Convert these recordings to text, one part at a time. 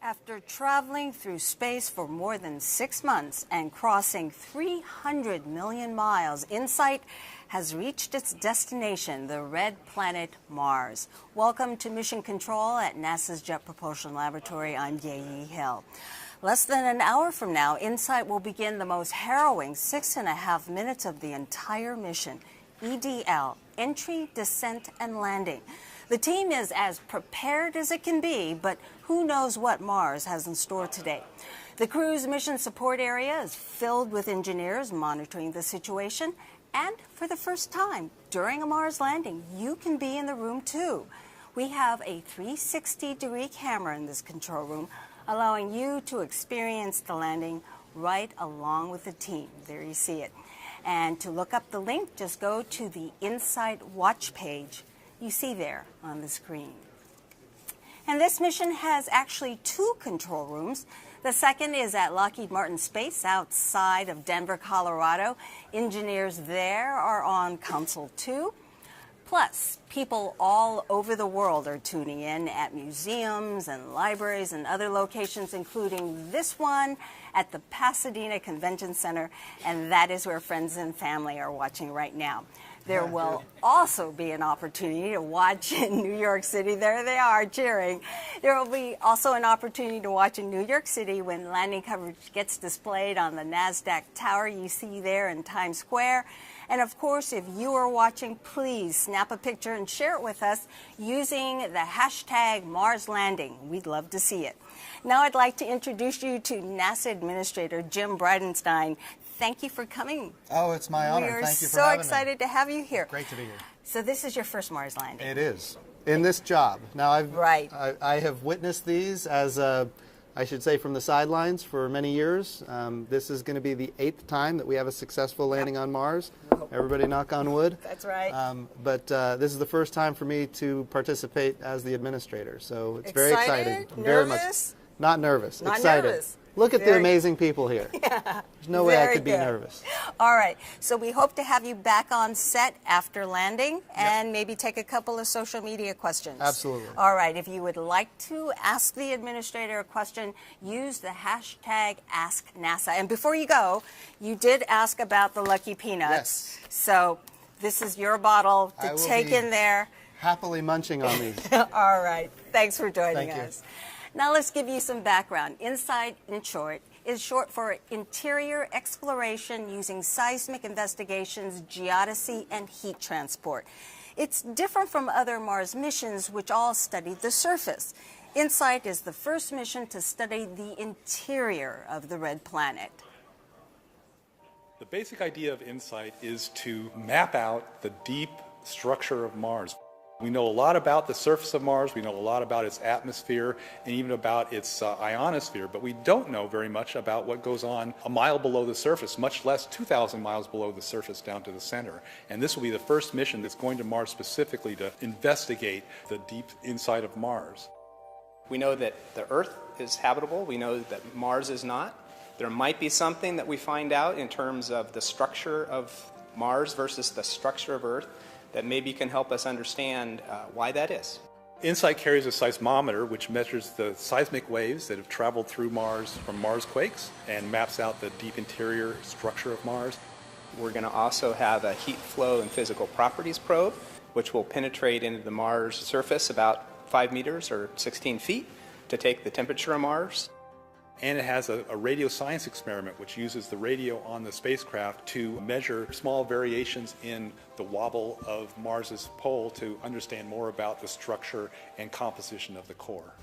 After traveling through space for more than 6 months and crossing 300 million miles, InSight has reached its destination, the red planet Mars. Welcome to Mission Control at NASA's Jet Propulsion Laboratory. I'm Ye Hill. Less than an hour from now, InSight will begin the most harrowing 6.5 minutes of the entire mission, EDL, Entry, Descent, and Landing. The team is as prepared as it can be, but who knows what Mars has in store today. The crew's mission support area is filled with engineers monitoring the situation, and for the first time during a Mars landing, you can be in the room too. We have a 360-degree camera in this control room, allowing you to experience the landing right along with the team. There you see it. And to look up the link, just go to the InSight watch page you see there on the screen. And this mission has actually 2 control rooms. The second is at Lockheed Martin Space outside of Denver, Colorado. Engineers there are on Console 2. Plus, people all over the world are tuning in at museums and libraries and other locations, including this one at the Pasadena Convention Center, and that is where friends and family are watching right now. There will also be an opportunity to watch in New York City. There they are cheering. There will be also an opportunity to watch in New York City when landing coverage gets displayed on the NASDAQ tower you see there in Times Square. And of course, if you are watching, please snap a picture and share it with us using the hashtag MarsLanding. We'd love to see it. Now I'd like to introduce you to NASA Administrator Jim Bridenstine. Thank you for coming. Oh, it's my honor. Thank you for having me. We're so excited to have you here. Great to be here. So this is your first Mars landing. It is. In this job. Now, I have witnessed these as, I should say, from the sidelines for many years. This is going to be the 8th time that we have a successful landing on Mars. Everybody knock on wood. That's right. But this is the first time for me to participate as the administrator. So it's Excited? very exciting. Nervous? Very much. Not nervous. Not excited. Nervous. Look at the amazing people here. Yeah. There's no way I could be nervous. All right. So we hope to have you back on set after landing and maybe take a couple of social media questions. Absolutely. All right. If you would like to ask the administrator a question, use the hashtag AskNASA. And before you go, you did ask about the Lucky Peanuts. Yes. So this is your bottle to take in there. Happily munching on these. All right. Thanks for joining Thank us. Now let's give you some background. InSight, in short, is short for Interior Exploration using Seismic Investigations, Geodesy, and Heat Transport. It's different from other Mars missions, which all studied the surface. InSight is the first mission to study the interior of the red planet. The basic idea of InSight is to map out the deep structure of Mars. We know a lot about the surface of Mars, we know a lot about its atmosphere, and even about its ionosphere, but we don't know very much about what goes on a mile below the surface, much less 2,000 miles below the surface down to the center. And this will be the first mission that's going to Mars specifically to investigate the deep inside of Mars. We know that the Earth is habitable, we know that Mars is not. There might be something that we find out in terms of the structure of Mars versus the structure of Earth that maybe can help us understand why that is. InSight carries a seismometer which measures the seismic waves that have traveled through Mars from Mars quakes and maps out the deep interior structure of Mars. We're going to also have a heat flow and physical properties probe, which will penetrate into the Mars surface about 5 meters or 16 feet to take the temperature of Mars. And it has a radio science experiment which uses the radio on the spacecraft to measure small variations in the wobble of Mars's pole to understand more about the structure and composition of the core.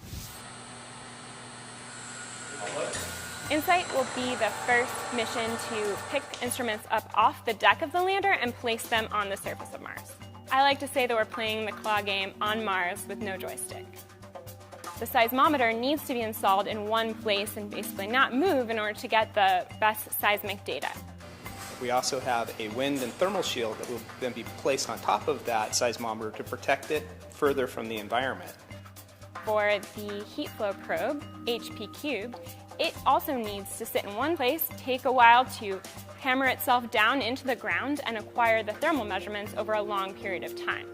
InSight will be the first mission to pick instruments up off the deck of the lander and place them on the surface of Mars. I like to say that we're playing the claw game on Mars with no joystick. The seismometer needs to be installed in one place and basically not move in order to get the best seismic data. We also have a wind and thermal shield that will then be placed on top of that seismometer to protect it further from the environment. For the heat flow probe, HP cubed, it also needs to sit in one place, take a while to hammer itself down into the ground, and acquire the thermal measurements over a long period of time.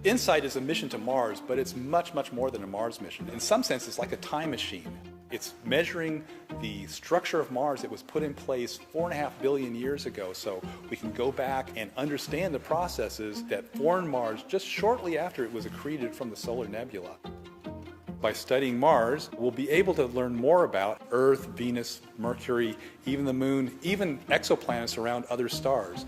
InSight is a mission to Mars, but it's much, much more than a Mars mission. In some sense, it's like a time machine. It's measuring the structure of Mars that was put in place 4.5 billion years ago, so we can go back and understand the processes that formed Mars just shortly after it was accreted from the solar nebula. By studying Mars, we'll be able to learn more about Earth, Venus, Mercury, even the Moon, even exoplanets around other stars.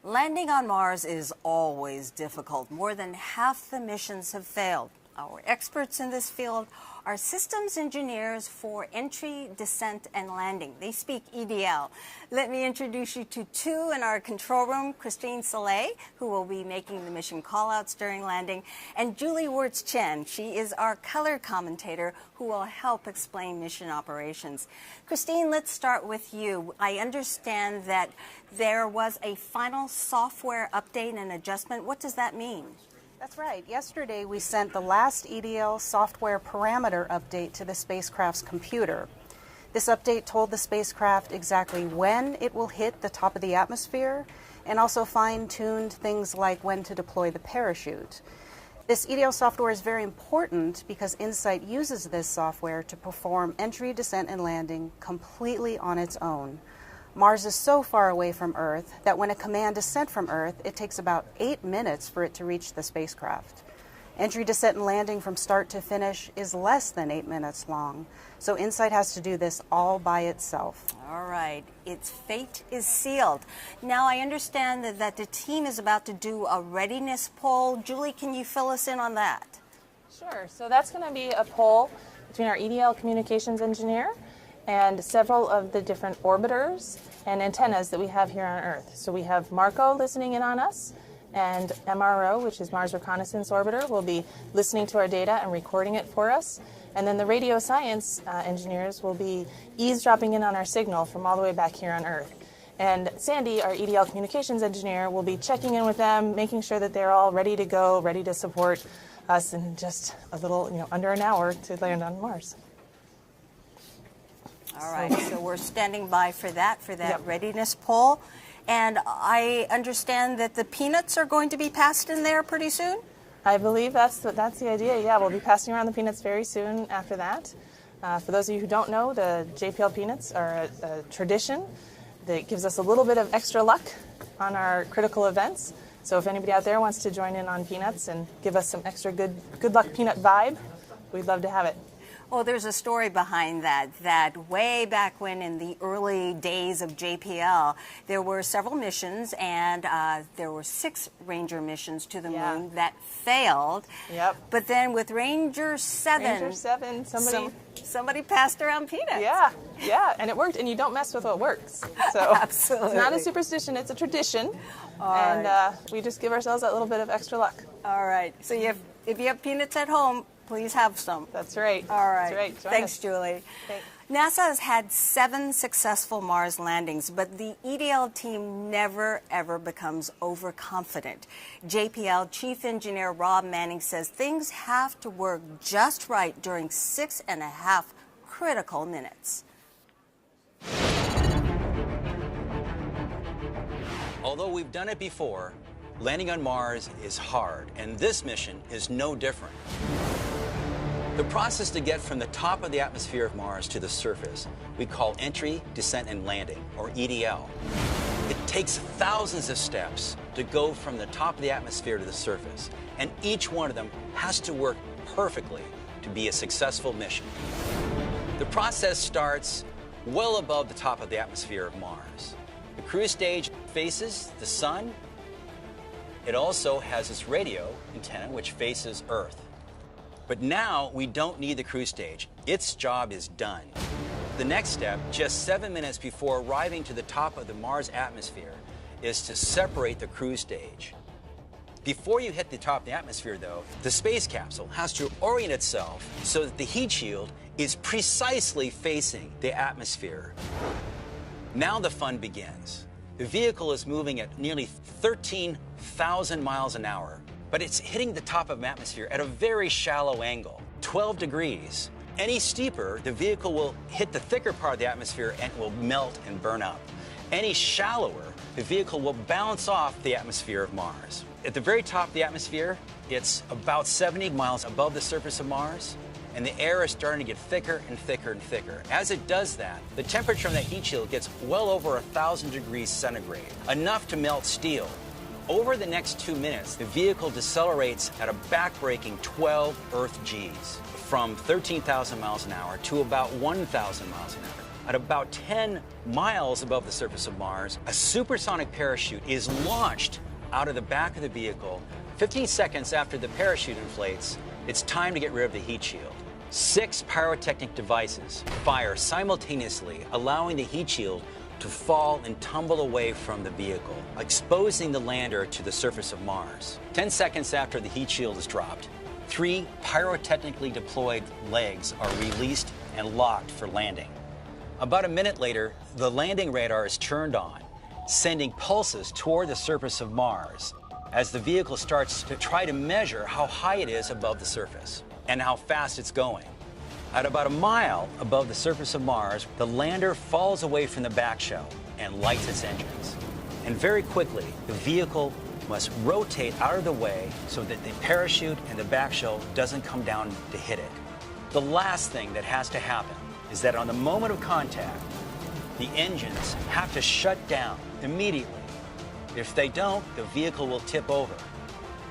Landing on Mars is always difficult. More than half the missions have failed. Our experts in this field are systems engineers for entry, descent, and landing. They speak EDL. Let me introduce you to two in our control room, Christine Soleil, who will be making the mission callouts during landing, and Julie Wirtz-Chen. She is our color commentator who will help explain mission operations. Christine, let's start with you. I understand that there was a final software update and adjustment. What does that mean? That's right. Yesterday we sent the last EDL software parameter update to the spacecraft's computer. This update told the spacecraft exactly when it will hit the top of the atmosphere and also fine-tuned things like when to deploy the parachute. This EDL software is very important because InSight uses this software to perform entry, descent, and landing completely on its own. Mars is so far away from Earth that when a command is sent from Earth, it takes about 8 minutes for it to reach the spacecraft. Entry, descent, and landing from start to finish is less than 8 minutes long, so InSight has to do this all by itself. All right, its fate is sealed. Now I understand that the team is about to do a readiness poll. Julie, can you fill us in on that? Sure, so that's going to be a poll between our EDL communications engineer and several of the different orbiters and antennas that we have here on Earth. So we have Marco listening in on us, and MRO, which is Mars Reconnaissance Orbiter, will be listening to our data and recording it for us. And then the radio science engineers will be eavesdropping in on our signal from all the way back here on Earth. And Sandy, our EDL communications engineer, will be checking in with them, making sure that they're all ready to go, ready to support us in just a little, under an hour to land on Mars. All right, so we're standing by for that Yep. readiness poll. And I understand that the peanuts are going to be passed in there pretty soon? I believe that's the idea. Yeah, we'll be passing around the peanuts very soon after that. For those of you who don't know, the JPL peanuts are a tradition that gives us a little bit of extra luck on our critical events. So if anybody out there wants to join in on peanuts and give us some extra good luck peanut vibe, we'd love to have it. Well, there's a story behind that way back when in the early days of JPL, there were several missions, and there were 6 Ranger missions to the moon that failed. Yep. But then with Ranger 7, somebody passed around peanuts. Yeah, and it worked, and you don't mess with what works. So Absolutely. It's not a superstition, it's a tradition. We just give ourselves that little bit of extra luck. All right. So if you have peanuts at home, please have some. That's right. All right. That's right. Thanks, Julie. Thanks. NASA has had 7 successful Mars landings, but the EDL team never, ever becomes overconfident. JPL Chief Engineer Rob Manning says things have to work just right during 6.5 critical minutes. Although we've done it before, landing on Mars is hard, and this mission is no different. The process to get from the top of the atmosphere of Mars to the surface, we call entry, descent, and landing, or EDL. It takes thousands of steps to go from the top of the atmosphere to the surface, and each one of them has to work perfectly to be a successful mission. The process starts well above the top of the atmosphere of Mars. The cruise stage faces the sun. It also has its radio antenna, which faces Earth. But now we don't need the cruise stage. Its job is done. The next step, just 7 minutes before arriving to the top of the Mars atmosphere, is to separate the cruise stage. Before you hit the top of the atmosphere, though, the space capsule has to orient itself so that the heat shield is precisely facing the atmosphere. Now the fun begins. The vehicle is moving at nearly 13,000 miles an hour, but it's hitting the top of the atmosphere at a very shallow angle, 12 degrees. Any steeper, the vehicle will hit the thicker part of the atmosphere and will melt and burn up. Any shallower, the vehicle will bounce off the atmosphere of Mars. At the very top of the atmosphere, it's about 70 miles above the surface of Mars, and the air is starting to get thicker and thicker and thicker. As it does that, the temperature on that heat shield gets well over 1,000 degrees centigrade, enough to melt steel. Over the next 2 minutes, the vehicle decelerates at a backbreaking 12 Earth Gs, from 13,000 miles an hour to about 1,000 miles an hour. At about 10 miles above the surface of Mars, a supersonic parachute is launched out of the back of the vehicle. 15 seconds after the parachute inflates, it's time to get rid of the heat shield. 6 pyrotechnic devices fire simultaneously, allowing the heat shield to fall and tumble away from the vehicle, exposing the lander to the surface of Mars. 10 seconds after the heat shield is dropped, 3 pyrotechnically deployed legs are released and locked for landing. About a minute later, the landing radar is turned on, sending pulses toward the surface of Mars as the vehicle starts to try to measure how high it is above the surface and how fast it's going. At about a mile above the surface of Mars, the lander falls away from the back shell and lights its engines. And very quickly, the vehicle must rotate out of the way so that the parachute and the back shell doesn't come down to hit it. The last thing that has to happen is that on the moment of contact, the engines have to shut down immediately. If they don't, the vehicle will tip over.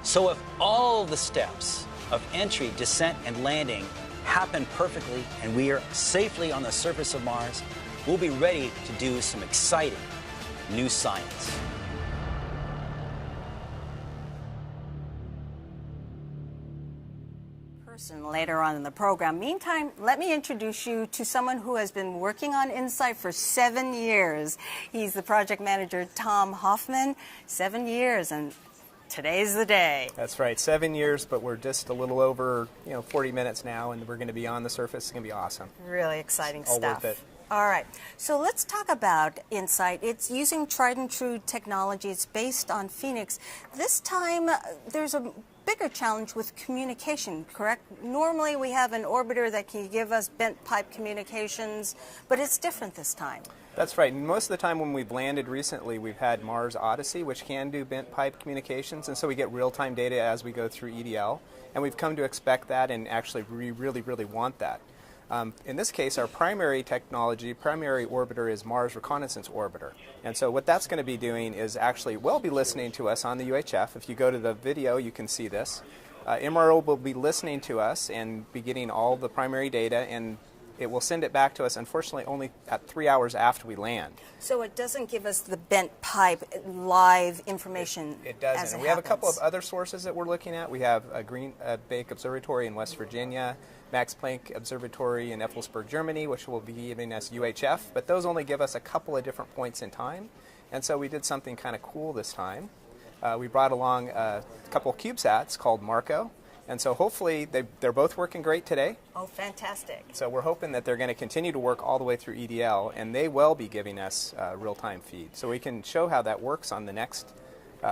So if all the steps of entry, descent, and landing happen perfectly and we are safely on the surface of Mars, we'll be ready to do some exciting new science. Later on in the program. Meantime, let me introduce you to someone who has been working on InSight for 7 years. He's the project manager, Tom Hoffman. 7 years, and today's the day. That's right, 7 years, but we're just a little over 40 minutes now, and we're going to be on the surface. It's going to be awesome. Really exciting All stuff. worth it. All right, so let's talk about InSight. It's using tried and true technology. It's based on Phoenix. This time, there's a bigger challenge with communication, correct? Normally, we have an orbiter that can give us bent pipe communications, but it's different this time. That's right. Most of the time when we've landed recently, we've had Mars Odyssey, which can do bent pipe communications, and so we get real-time data as we go through EDL, and we've come to expect that, and actually we really, really want that. In this case, our primary technology, primary orbiter is Mars Reconnaissance Orbiter. And so what that's going to be doing is actually, will be listening to us on the UHF. If you go to the video, you can see this. MRO will be listening to us and be getting all the primary data, and it will send it back to us, unfortunately, only at 3 hours after we land. So it doesn't give us the bent pipe live information. It doesn't. And we have a couple of other sources that we're looking at. We have a Green Bank Observatory in West Virginia, Max Planck Observatory in Effelsberg, Germany, which will be giving us UHF, but those only give us a couple of different points in time. And so we did something kind of cool this time. We brought along a couple of CubeSats called Marco. And so hopefully they're both working great today. Oh, fantastic. So we're hoping that they're going to continue to work all the way through EDL, and they will be giving us real-time feed. So we can show how that works on the next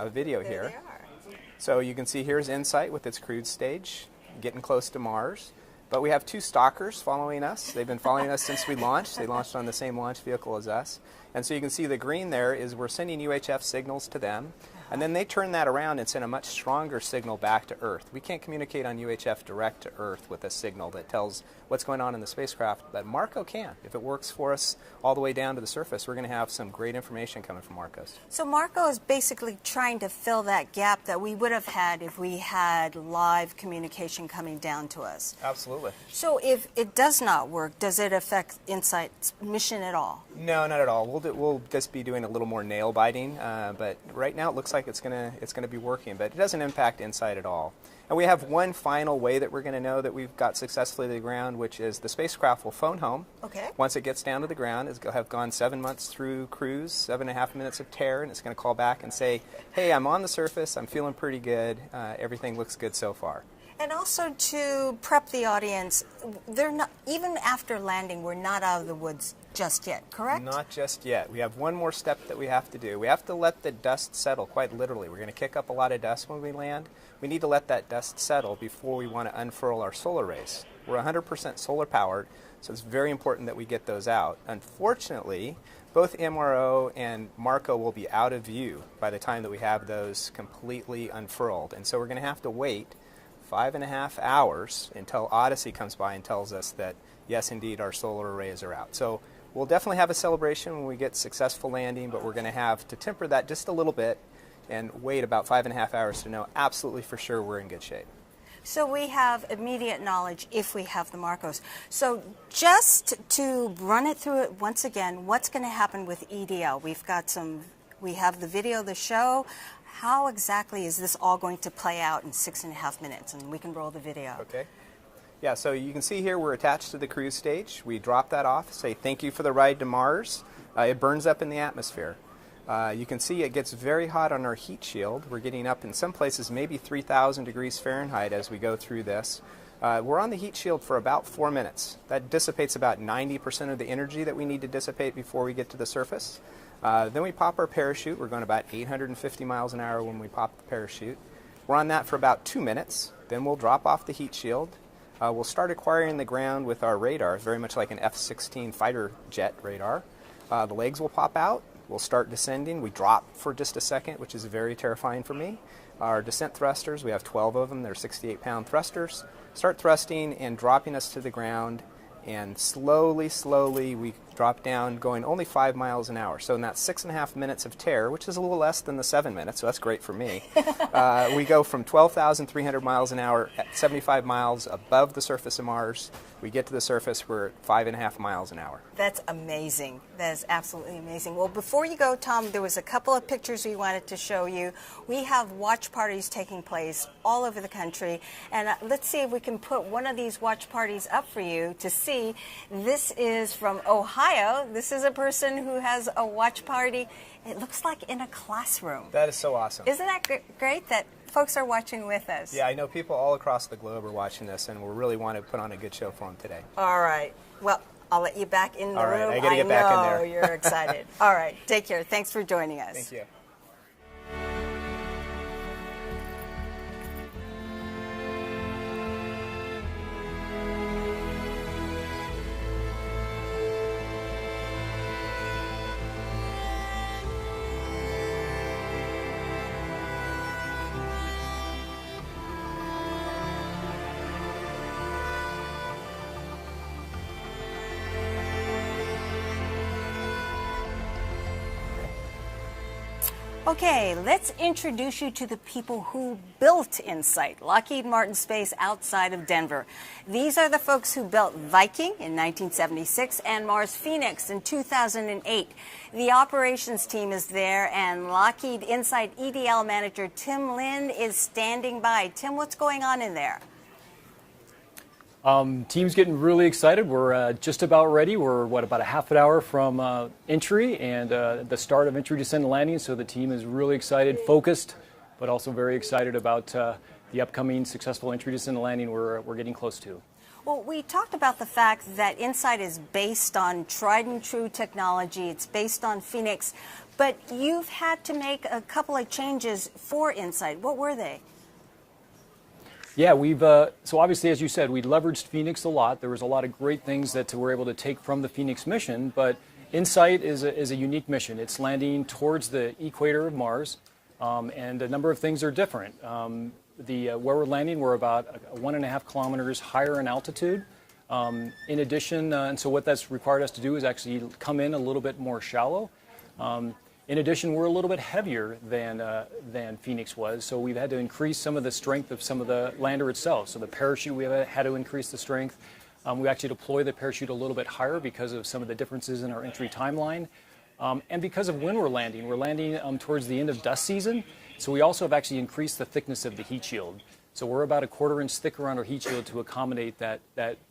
video here. There they are. So you can see here's InSight with its crude stage, getting close to Mars. But we have 2 stalkers following us. They've been following us since we launched. They launched on the same launch vehicle as us. And so you can see the green there is we're sending UHF signals to them. And then they turn that around and send a much stronger signal back to Earth. We can't communicate on UHF direct to Earth with a signal that tells what's going on in the spacecraft, but Marco can. If it works for us all the way down to the surface, we're going to have some great information coming from Marcos. So Marco is basically trying to fill that gap that we would have had if we had live communication coming down to us. Absolutely. So if it does not work, does it affect InSight's mission at all? No, not at all. We'll just be doing a little more nail biting, but right now it looks like it's going to be working, but it doesn't impact InSight at all. And we have one final way that we're going to know that we've got successfully to the ground, which is the spacecraft will phone home. Okay. Once it gets down to the ground, it'll have gone 7 months through cruise, 7.5 minutes of tear, and it's going to call back and say, hey, I'm on the surface, I'm feeling pretty good, everything looks good so far. And also to prep the audience, they're not, even after landing, we're not out of the woods just yet, correct? Not just yet. We have one more step that we have to do. We have to let the dust settle, quite literally. We're going to kick up a lot of dust when we land. We need to let that dust settle before we want to unfurl our solar rays. We're 100% solar powered, So it's very important that we get those out. Unfortunately, both MRO and Marco will be out of view by the time that we have those completely unfurled. And so we're going to have to wait 5.5 hours until Odyssey comes by and tells us that, yes, indeed, our solar arrays are out. So we'll definitely have a celebration when we get successful landing, but we're going to have to temper that just a little bit and wait about 5.5 hours to know absolutely for sure we're in good shape. So we have immediate knowledge if we have the Marcos. So just to run it through it once again, what's going to happen with EDL? We have the video, the show. How exactly is this all going to play out in 6.5 minutes? And we can roll the video. Okay. Yeah, so you can see here we're attached to the cruise stage. We drop that off, say thank you for the ride to Mars. It burns up in the atmosphere. You can see it gets very hot on our heat shield. We're getting up in some places maybe 3,000 degrees Fahrenheit as we go through this. We're on the heat shield for about 4 minutes. That dissipates about 90% of the energy that we need to dissipate before we get to the surface. Then we pop our parachute. We're going about 850 miles an hour when we pop the parachute. We're on that for about 2 minutes. Then we'll drop off the heat shield. We'll start acquiring the ground with our radar, very much like an F-16 fighter jet radar. The legs will pop out. We'll start descending. We drop for just a second, which is very terrifying for me. Our descent thrusters, we have 12 of them. They're 68-pound thrusters. Start thrusting and dropping us to the ground. And slowly, slowly, we drop down, going only 5 miles an hour. So in that 6.5 minutes of terror, which is a little less than the 7 minutes, so that's great for me, we go from 12,300 miles an hour at 75 miles above the surface of Mars. We get to the surface, we're at 5.5 miles an hour. That's amazing. That is absolutely amazing. Well, before you go, Tom, there was a couple of pictures we wanted to show you. We have watch parties taking place all over the country, and let's see if we can put one of these watch parties up for you to see. This is from Ohio. This is a person who has a watch party. It looks like in a classroom. That is so awesome. Isn't that great that folks are watching with us? Yeah, I know people all across the globe are watching this, and we really want to put on a good show for them today. All right. Well, I'll let you back in the room. All right, I got to get back in there. I know you're excited. All right, take care. Thanks for joining us. Thank you. Okay, let's introduce you to the people who built InSight, Lockheed Martin Space outside of Denver. These are the folks who built Viking in 1976 and Mars Phoenix in 2008. The operations team is there, and Lockheed InSight EDL manager Tim Lynn is standing by. Tim, what's going on in there? Team's getting really excited. We're just about ready. We're, about a half an hour from entry and the start of entry, descent, and landing. So the team is really excited, focused, but also very excited about the upcoming successful entry, descent, and landing we're getting close to. Well, we talked about the fact that InSight is based on tried and true technology. It's based on Phoenix, but you've had to make a couple of changes for InSight. What were they? Yeah, so obviously, as you said, we leveraged Phoenix a lot. There was a lot of great things that we're able to take from the Phoenix mission, but InSight is a unique mission. It's landing towards the equator of Mars, and a number of things are different. Where we're landing, we're about 1.5 kilometers higher in altitude. In addition, and so what that's required us to do is actually come in a little bit more shallow. In addition, we're a little bit heavier than Phoenix was, so we've had to increase some of the strength of some of the lander itself. So the parachute, we have had to increase the strength. We actually deploy the parachute a little bit higher because of some of the differences in our entry timeline. And because of when we're landing towards the end of dust season, so we also have actually increased the thickness of the heat shield. So we're about 1/4 inch thicker on our heat shield to accommodate that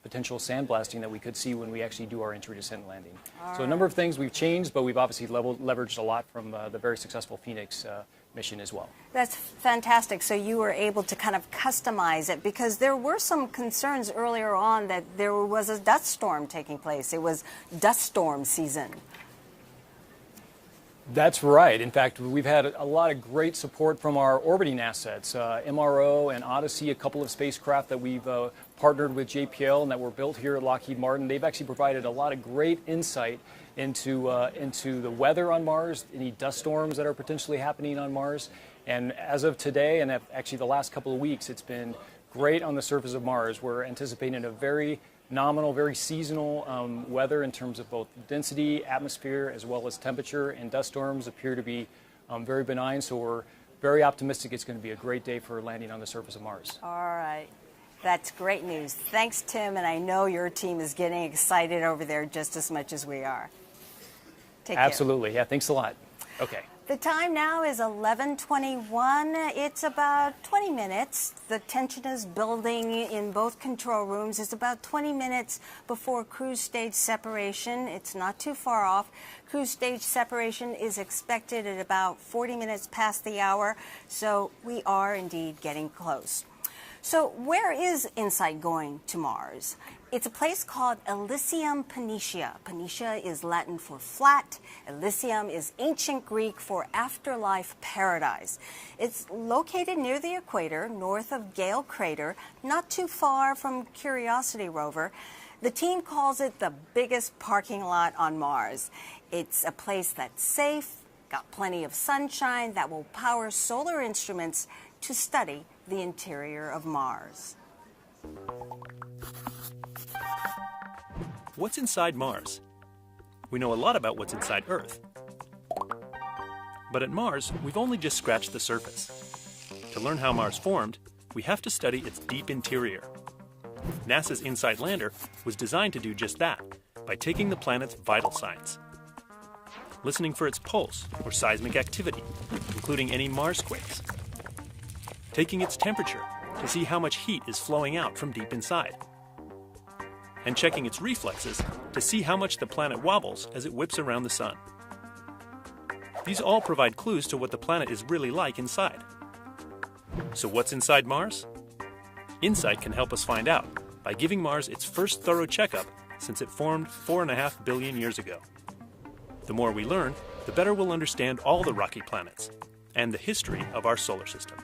potential sandblasting that we could see when we actually do our entry, descent, and landing. So a number of things we've changed, but we've obviously leveraged a lot from the very successful Phoenix mission as well. That's fantastic. So you were able to kind of customize it, because there were some concerns earlier on that there was a dust storm taking place. It was dust storm season. That's right. In fact, we've had a lot of great support from our orbiting assets, MRO and Odyssey, a couple of spacecraft that we've partnered with JPL and that were built here at Lockheed Martin. They've actually provided a lot of great insight into the weather on Mars, any dust storms that are potentially happening on Mars. And as of today, and actually the last couple of weeks, it's been great on the surface of Mars. We're anticipating a very nominal, very seasonal weather in terms of both density, atmosphere, as well as temperature, and dust storms appear to be very benign. So we're very optimistic it's going to be a great day for landing on the surface of Mars. All right. That's great news. Thanks, Tim, and I know your team is getting excited over there just as much as we are. Take care. Absolutely. Yeah, thanks a lot. Okay. The time now is 11:21. It's about 20 minutes. The tension is building in both control rooms. It's about 20 minutes before cruise stage separation. It's not too far off. Cruise stage separation is expected at about 40 minutes past the hour, so we are indeed getting close. So where is InSight going to Mars? It's a place called Elysium Planitia. Planitia is Latin for flat. Elysium is ancient Greek for afterlife paradise. It's located near the equator, north of Gale Crater, not too far from Curiosity rover. The team calls it the biggest parking lot on Mars. It's a place that's safe, got plenty of sunshine, that will power solar instruments to study the interior of Mars. What's inside Mars? We know a lot about what's inside Earth. But at Mars, we've only just scratched the surface. To learn how Mars formed, we have to study its deep interior. NASA's InSight lander was designed to do just that, by taking the planet's vital signs. Listening for its pulse or seismic activity, including any Mars quakes. Taking its temperature to see how much heat is flowing out from deep inside. And checking its reflexes to see how much the planet wobbles as it whips around the sun. These all provide clues to what the planet is really like inside. So what's inside Mars? InSight can help us find out by giving Mars its first thorough checkup since it formed 4.5 billion years ago. The more we learn, the better we'll understand all the rocky planets and the history of our solar system.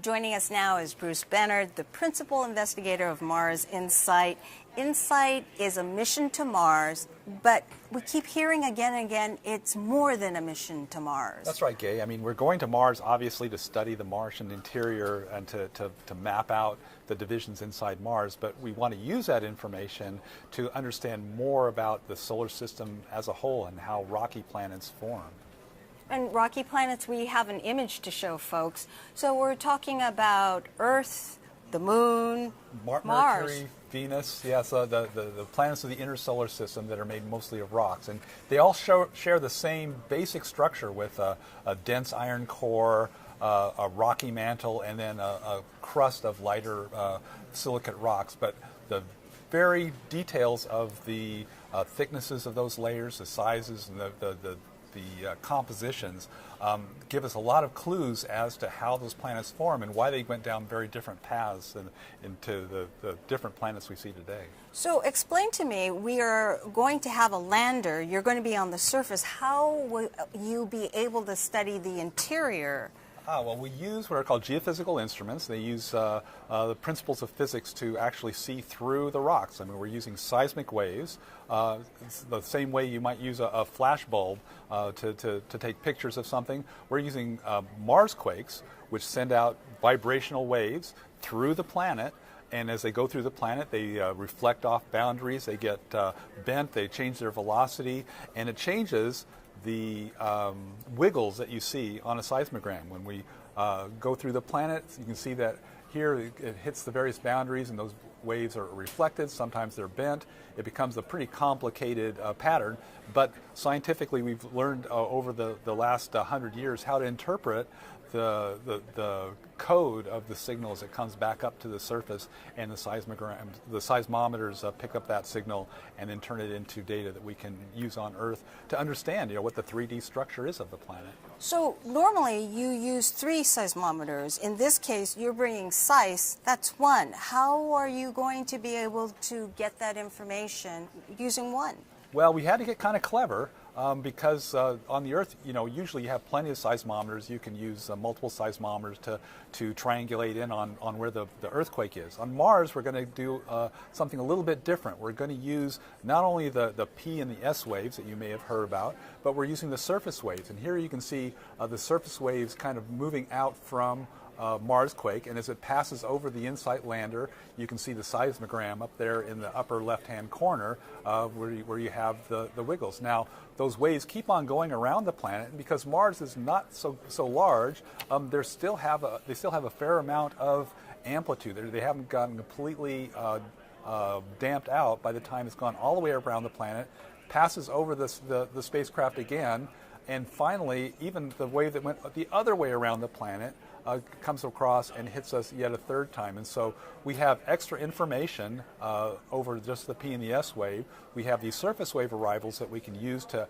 Joining us now is Bruce Bennard, the principal investigator of Mars InSight. InSight is a mission to Mars, but we keep hearing again and again it's more than a mission to Mars. That's right, Gay. I mean, we're going to Mars obviously to study the Martian interior and to map out the divisions inside Mars, but we want to use that information to understand more about the solar system as a whole and how rocky planets form. And rocky planets, we have an image to show folks. So we're talking about Earth, the Moon, Mars. Mercury, Venus, yes, the planets of the inner solar system that are made mostly of rocks. And they all share the same basic structure with a dense iron core, a rocky mantle, and then a crust of lighter silicate rocks. But the very details of the thicknesses of those layers, the sizes, and the compositions give us a lot of clues as to how those planets form and why they went down very different paths into the different planets we see today. So explain to me, we are going to have a lander, you're going to be on the surface. How will you be able to study the interior? Well, we use what are called geophysical instruments. They use the principles of physics to actually see through the rocks. I mean, we're using seismic waves, it's the same way you might use a flash bulb to take pictures of something. We're using Mars quakes, which send out vibrational waves through the planet. And as they go through the planet, they reflect off boundaries, they get bent, they change their velocity, and it changes the wiggles that you see on a seismogram. When we go through the planet, you can see that here it hits the various boundaries and those waves are reflected. Sometimes they're bent. It becomes a pretty complicated pattern, but scientifically we've learned over the last 100 years how to interpret the code of the signal as it comes back up to the surface, and the seismometers pick up that signal and then turn it into data that we can use on Earth to understand, what the 3D structure is of the planet. So normally you use 3 seismometers. In this case, you're bringing SEIS. That's 1. How are you going to be able to get that information using 1? Well, we had to get kind of clever because on the Earth, usually you have plenty of seismometers. You can use multiple seismometers to triangulate in on where the earthquake is. On Mars, we're going to do something a little bit different. We're going to use not only the P and the S waves that you may have heard about, but we're using the surface waves. And here you can see the surface waves kind of moving out from Marsquake, and as it passes over the InSight lander, you can see the seismogram up there in the upper left-hand corner where you have the wiggles. Now, those waves keep on going around the planet, and because Mars is not so large, they still have a fair amount of amplitude. They haven't gotten completely damped out by the time it's gone all the way around the planet, passes over the spacecraft again, and finally, even the wave that went the other way around the planet comes across and hits us yet a third time. And so we have extra information over just the P and the S wave. We have these surface wave arrivals that we can use to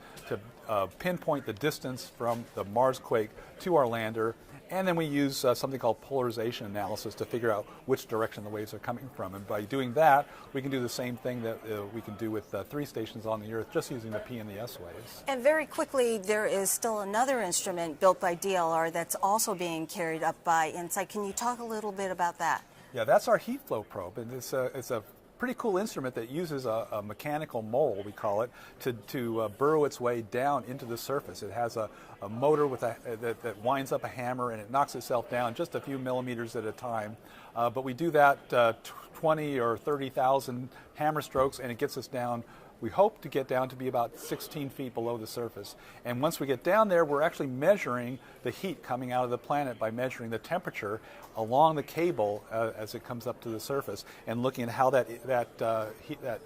pinpoint the distance from the Marsquake to our lander. And then we use something called polarization analysis to figure out which direction the waves are coming from. And by doing that, we can do the same thing that we can do with 3 stations on the Earth, just using the P and the S waves. And very quickly, there is still another instrument built by DLR that's also being carried up by InSight. Can you talk a little bit about that? Yeah, that's our heat flow probe, and it's a pretty cool instrument that uses a mechanical mole, we call it, to burrow its way down into the surface. It has a motor with that winds up a hammer, and it knocks itself down just a few millimeters at a time. But we do that 20 or 30,000 hammer strokes, and it gets us down. We hope to get down to be about 16 feet below the surface. And once we get down there, we're actually measuring the heat coming out of the planet by measuring the temperature along the cable as it comes up to the surface, and looking at how that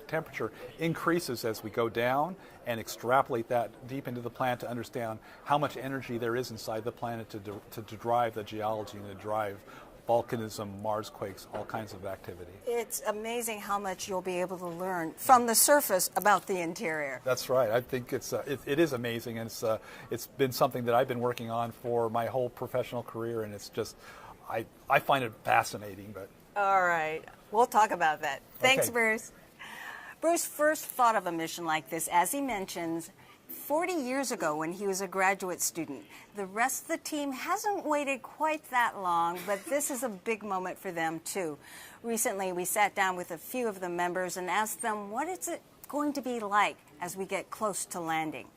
temperature increases as we go down, and extrapolate that deep into the planet to understand how much energy there is inside the planet to drive the geology and to drive volcanism, Marsquakes, all kinds of activity. It's amazing how much you'll be able to learn from the surface about the interior. That's right. I think it is amazing, and it's been something that I've been working on for my whole professional career, and it's just, I find it fascinating. But all right, we'll talk about that. Thanks, okay. Bruce. Bruce first thought of a mission like this, as he mentions, 40 years ago when he was a graduate student. The rest of the team hasn't waited quite that long, but this is a big moment for them too. Recently, we sat down with a few of the members and asked them what is it going to be like as we get close to landing.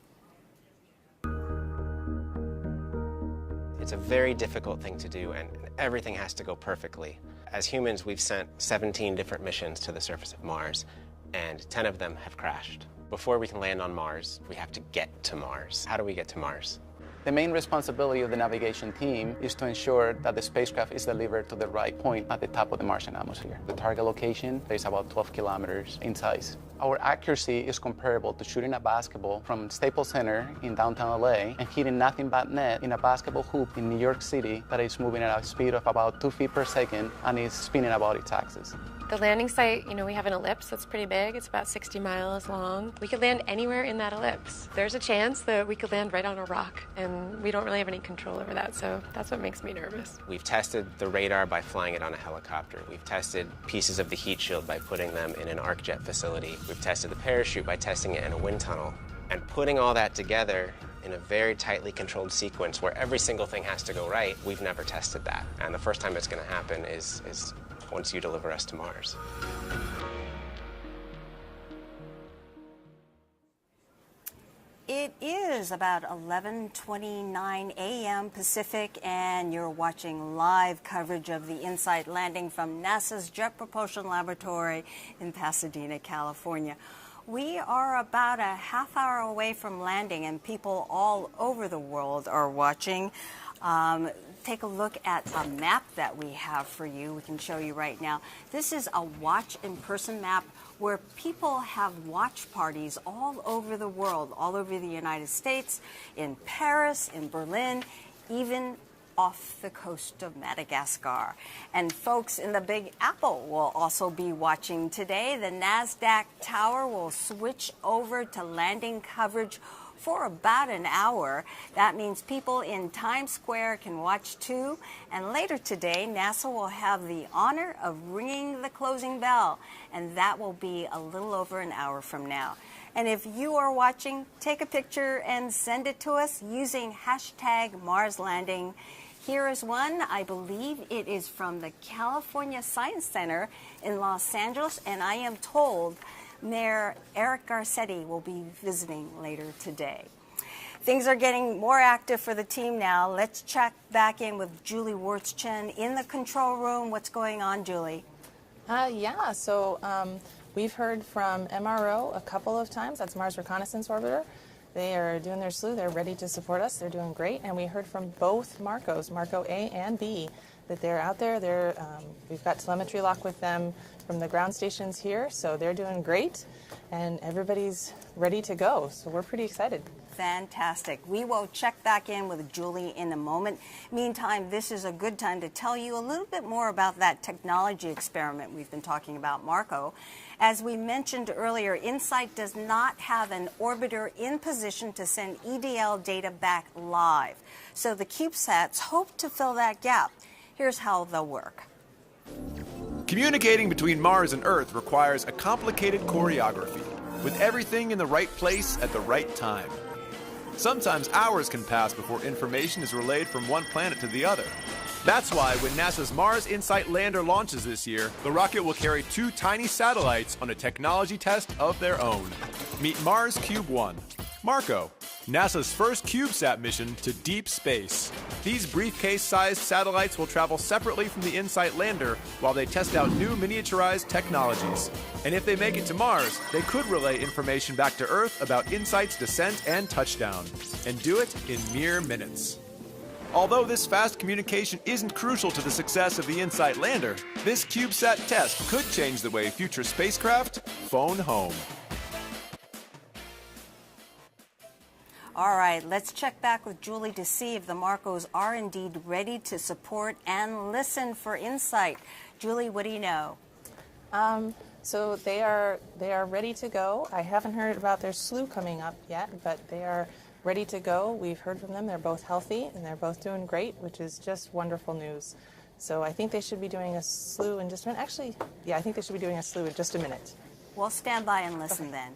It's a very difficult thing to do, and everything has to go perfectly. As humans, we've sent 17 different missions to the surface of Mars, and 10 of them have crashed. Before we can land on Mars, we have to get to Mars. How do we get to Mars? The main responsibility of the navigation team is to ensure that the spacecraft is delivered to the right point at the top of the Martian atmosphere. The target location is about 12 kilometers in size. Our accuracy is comparable to shooting a basketball from Staples Center in downtown LA and hitting nothing but net in a basketball hoop in New York City that is moving at a speed of about 2 feet per second and is spinning about its axis. The landing site, we have an ellipse that's pretty big. It's about 60 miles long. We could land anywhere in that ellipse. There's a chance that we could land right on a rock, and we don't really have any control over that, so that's what makes me nervous. We've tested the radar by flying it on a helicopter. We've tested pieces of the heat shield by putting them in an arc jet facility. We've tested the parachute by testing it in a wind tunnel. And putting all that together in a very tightly controlled sequence where every single thing has to go right, we've never tested that. And the first time it's going to happen is once you deliver us to Mars. It is about 11:29 a.m. Pacific, and you're watching live coverage of the InSight landing from NASA's Jet Propulsion Laboratory in Pasadena, California. We are about a half hour away from landing, and people all over the world are watching. Take a look at a map that we have for you. We can show you right now. This is a watch in person map where people have watch parties all over the world, all over the United States, in Paris, in Berlin, even off the coast of Madagascar. And folks in the Big Apple will also be watching today. The NASDAQ tower will switch over to landing coverage for about an hour. That means people in Times Square can watch too. And later today, NASA will have the honor of ringing the closing bell, and that will be a little over an hour from now. And if you are watching, take a picture and send it to us using hashtag Mars Landing. Here is one. I believe it is from the California Science Center in Los Angeles, and I am told Mayor Eric Garcetti will be visiting later today. Things are getting more active for the team now. Let's check back in with Julie Wurtschen in the control room. What's going on, Julie? We've heard from MRO a couple of times. That's Mars Reconnaissance Orbiter. They are doing their slew. They're ready to support us. They're doing great. And we heard from both Marcos, Marco A and B, that they're out there. We've got telemetry lock with them from the ground stations here. So they're doing great. And everybody's ready to go. So we're pretty excited. Fantastic. We will check back in with Julie in a moment. Meantime, this is a good time to tell you a little bit more about that technology experiment we've been talking about, Marco. As we mentioned earlier, InSight does not have an orbiter in position to send EDL data back live. So the CubeSats hope to fill that gap. Here's how they'll work. Communicating between Mars and Earth requires a complicated choreography, with everything in the right place at the right time. Sometimes hours can pass before information is relayed from one planet to the other. That's why when NASA's Mars InSight lander launches this year, the rocket will carry 2 tiny satellites on a technology test of their own. Meet Mars Cube 1, Marco, NASA's first CubeSat mission to deep space. These briefcase-sized satellites will travel separately from the InSight lander while they test out new miniaturized technologies. And if they make it to Mars, they could relay information back to Earth about InSight's descent and touchdown, and do it in mere minutes. Although this fast communication isn't crucial to the success of the InSight lander, this CubeSat test could change the way future spacecraft phone home. All right, let's check back with Julie to see if the Marcos are indeed ready to support and listen for InSight. Julie, what do you know? So they are ready to go. I haven't heard about their slew coming up yet, but they are ready to go. We've heard from them. They're both healthy and they're both doing great, which is just wonderful news. So I think they should be doing a slew in just a minute. Actually, yeah, I think they should be doing a slew in just a minute. We'll stand by and listen then.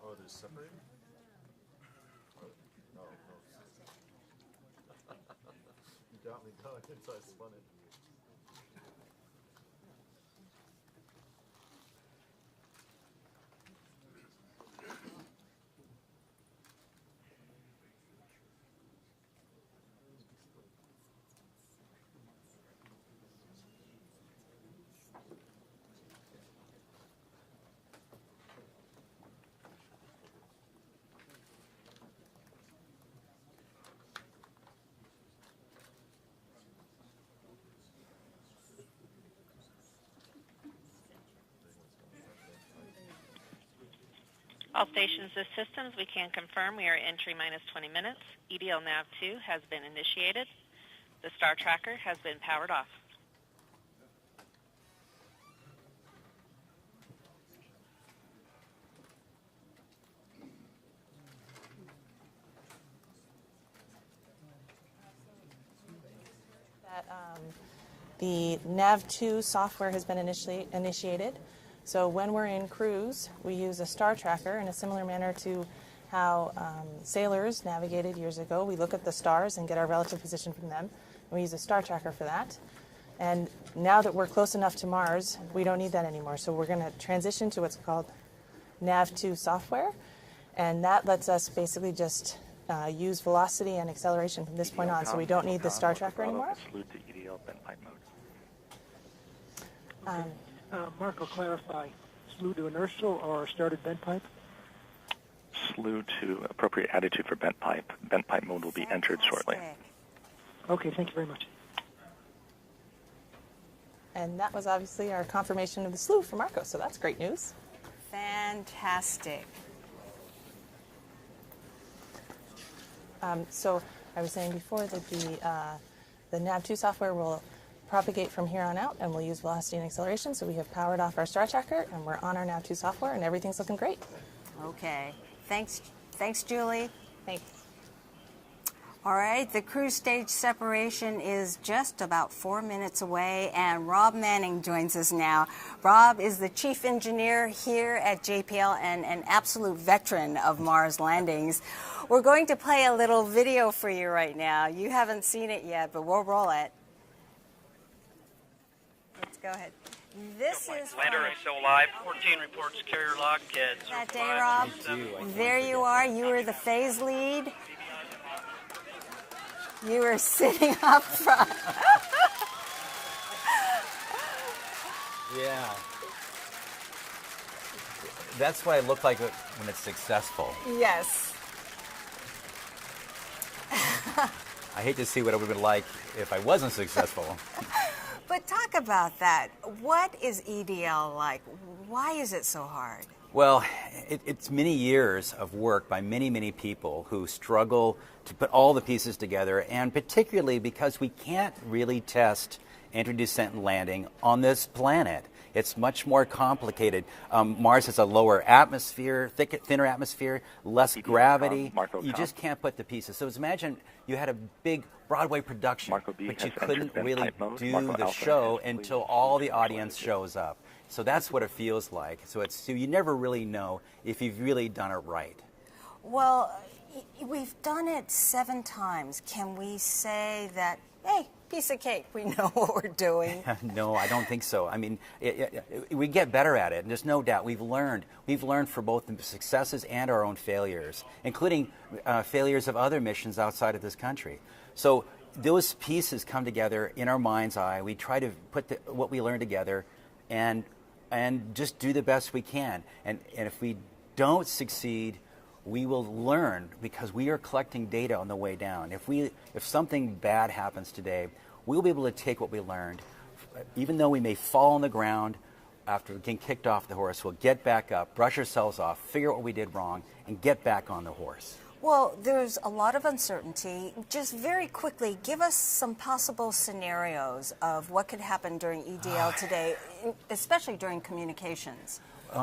Oh, they're separated? No. You got me going until I spun it. All stations, this systems, we can confirm we are entry minus 20 minutes. EDL nav 2 has been initiated. The star tracker has been powered off. The nav2 software has been initiated. So when we're in cruise, we use a star tracker in a similar manner to how sailors navigated years ago. We look at the stars and get our relative position from them. And we use a star tracker for that. And now that we're close enough to Mars, we don't need that anymore. So we're going to transition to what's called Nav2 software, and that lets us basically just use velocity and acceleration from this point on, so we don't need the star tracker anymore. Marco, clarify. Slew to inertial or started bent pipe? Slew to appropriate attitude for bent pipe. Bent pipe mode will be entered shortly. Okay, thank you very much. And that was obviously our confirmation of the slew for Marco, so that's great news. Fantastic. So I was saying before that the Nav2 software will propagate from here on out, and we'll use velocity and acceleration. So we have powered off our star tracker, and we're on our Nav2 software, and everything's looking great. Okay. Thanks, Julie. Thanks. All right, the cruise stage separation is just about 4 minutes away, and Rob Manning joins us now. Rob is the chief engineer here at JPL and an absolute veteran of Mars landings. We're going to play a little video for you right now. You haven't seen it yet, but we'll roll it. Let's go ahead. This is Lander is still alive. 14 reports carrier lock at that day, Rob. There you are. You were the phase lead. You were sitting up front. Yeah. That's what I look like when it's successful. Yes. I hate to see what it would be like if I wasn't successful. But talk about that. What is EDL like? Why is it so hard? Well, it's many years of work by many, many people who struggle to put all the pieces together, and particularly because we can't really test entry, descent, and landing on this planet. It's much more complicated. Mars has a lower atmosphere, thinner atmosphere, less gravity. You just can't put the pieces. So imagine you had a big Broadway production, but you couldn't really do the show until all the audience shows up. So that's what it feels like. So you never really know if you've really done it right. Well, we've done it 7 times. Can we say that, hey, piece of cake, we know what we're doing? No, I don't think so. I mean, we get better at it. There's no doubt. We've learned for both the successes and our own failures, including failures of other missions outside of this country. So those pieces come together in our mind's eye. We try to put what we learn together and just do the best we can. And if we don't succeed, we will learn, because we are collecting data on the way down. If something bad happens today, we'll be able to take what we learned. Even though we may fall on the ground after getting kicked off the horse, we'll get back up, brush ourselves off, figure out what we did wrong, and get back on the horse. Well, there's a lot of uncertainty. Just very quickly, give us some possible scenarios of what could happen during EDL today, especially during communications.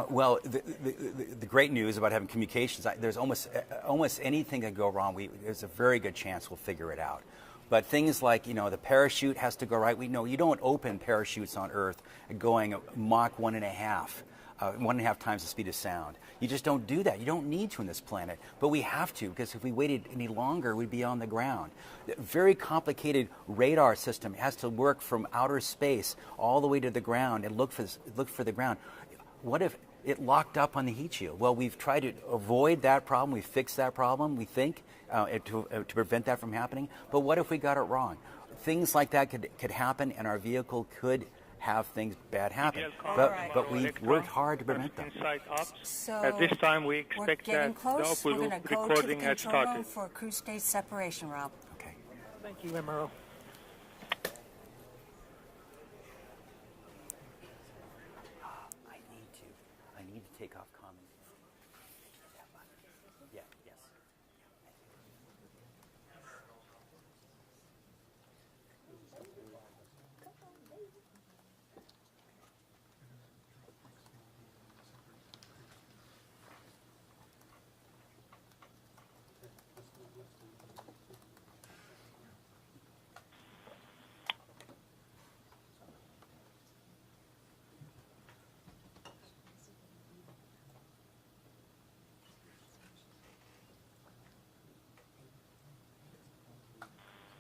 Well, the great news about having communications, there's almost anything that go wrong. There's a very good chance we'll figure it out. But things like, the parachute has to go right. We know you don't open parachutes on Earth going Mach 1.5 times the speed of sound. You just don't do that. You don't need to on this planet. But we have to, because if we waited any longer, we'd be on the ground. The very complicated radar system has to work from outer space all the way to the ground and look for the ground. What if it locked up on the heat shield? Well, we've tried to avoid that problem. We fixed that problem, we think, to prevent that from happening. But what if we got it wrong? Things like that could happen, and our vehicle could have things bad happen. But we've worked hard to prevent them. So at this time, we expect we're getting that close. the We're going to go to the control room for cruise stage separation, Rob. Okay. Thank you, MRO. I need to take off common. Yeah, yes.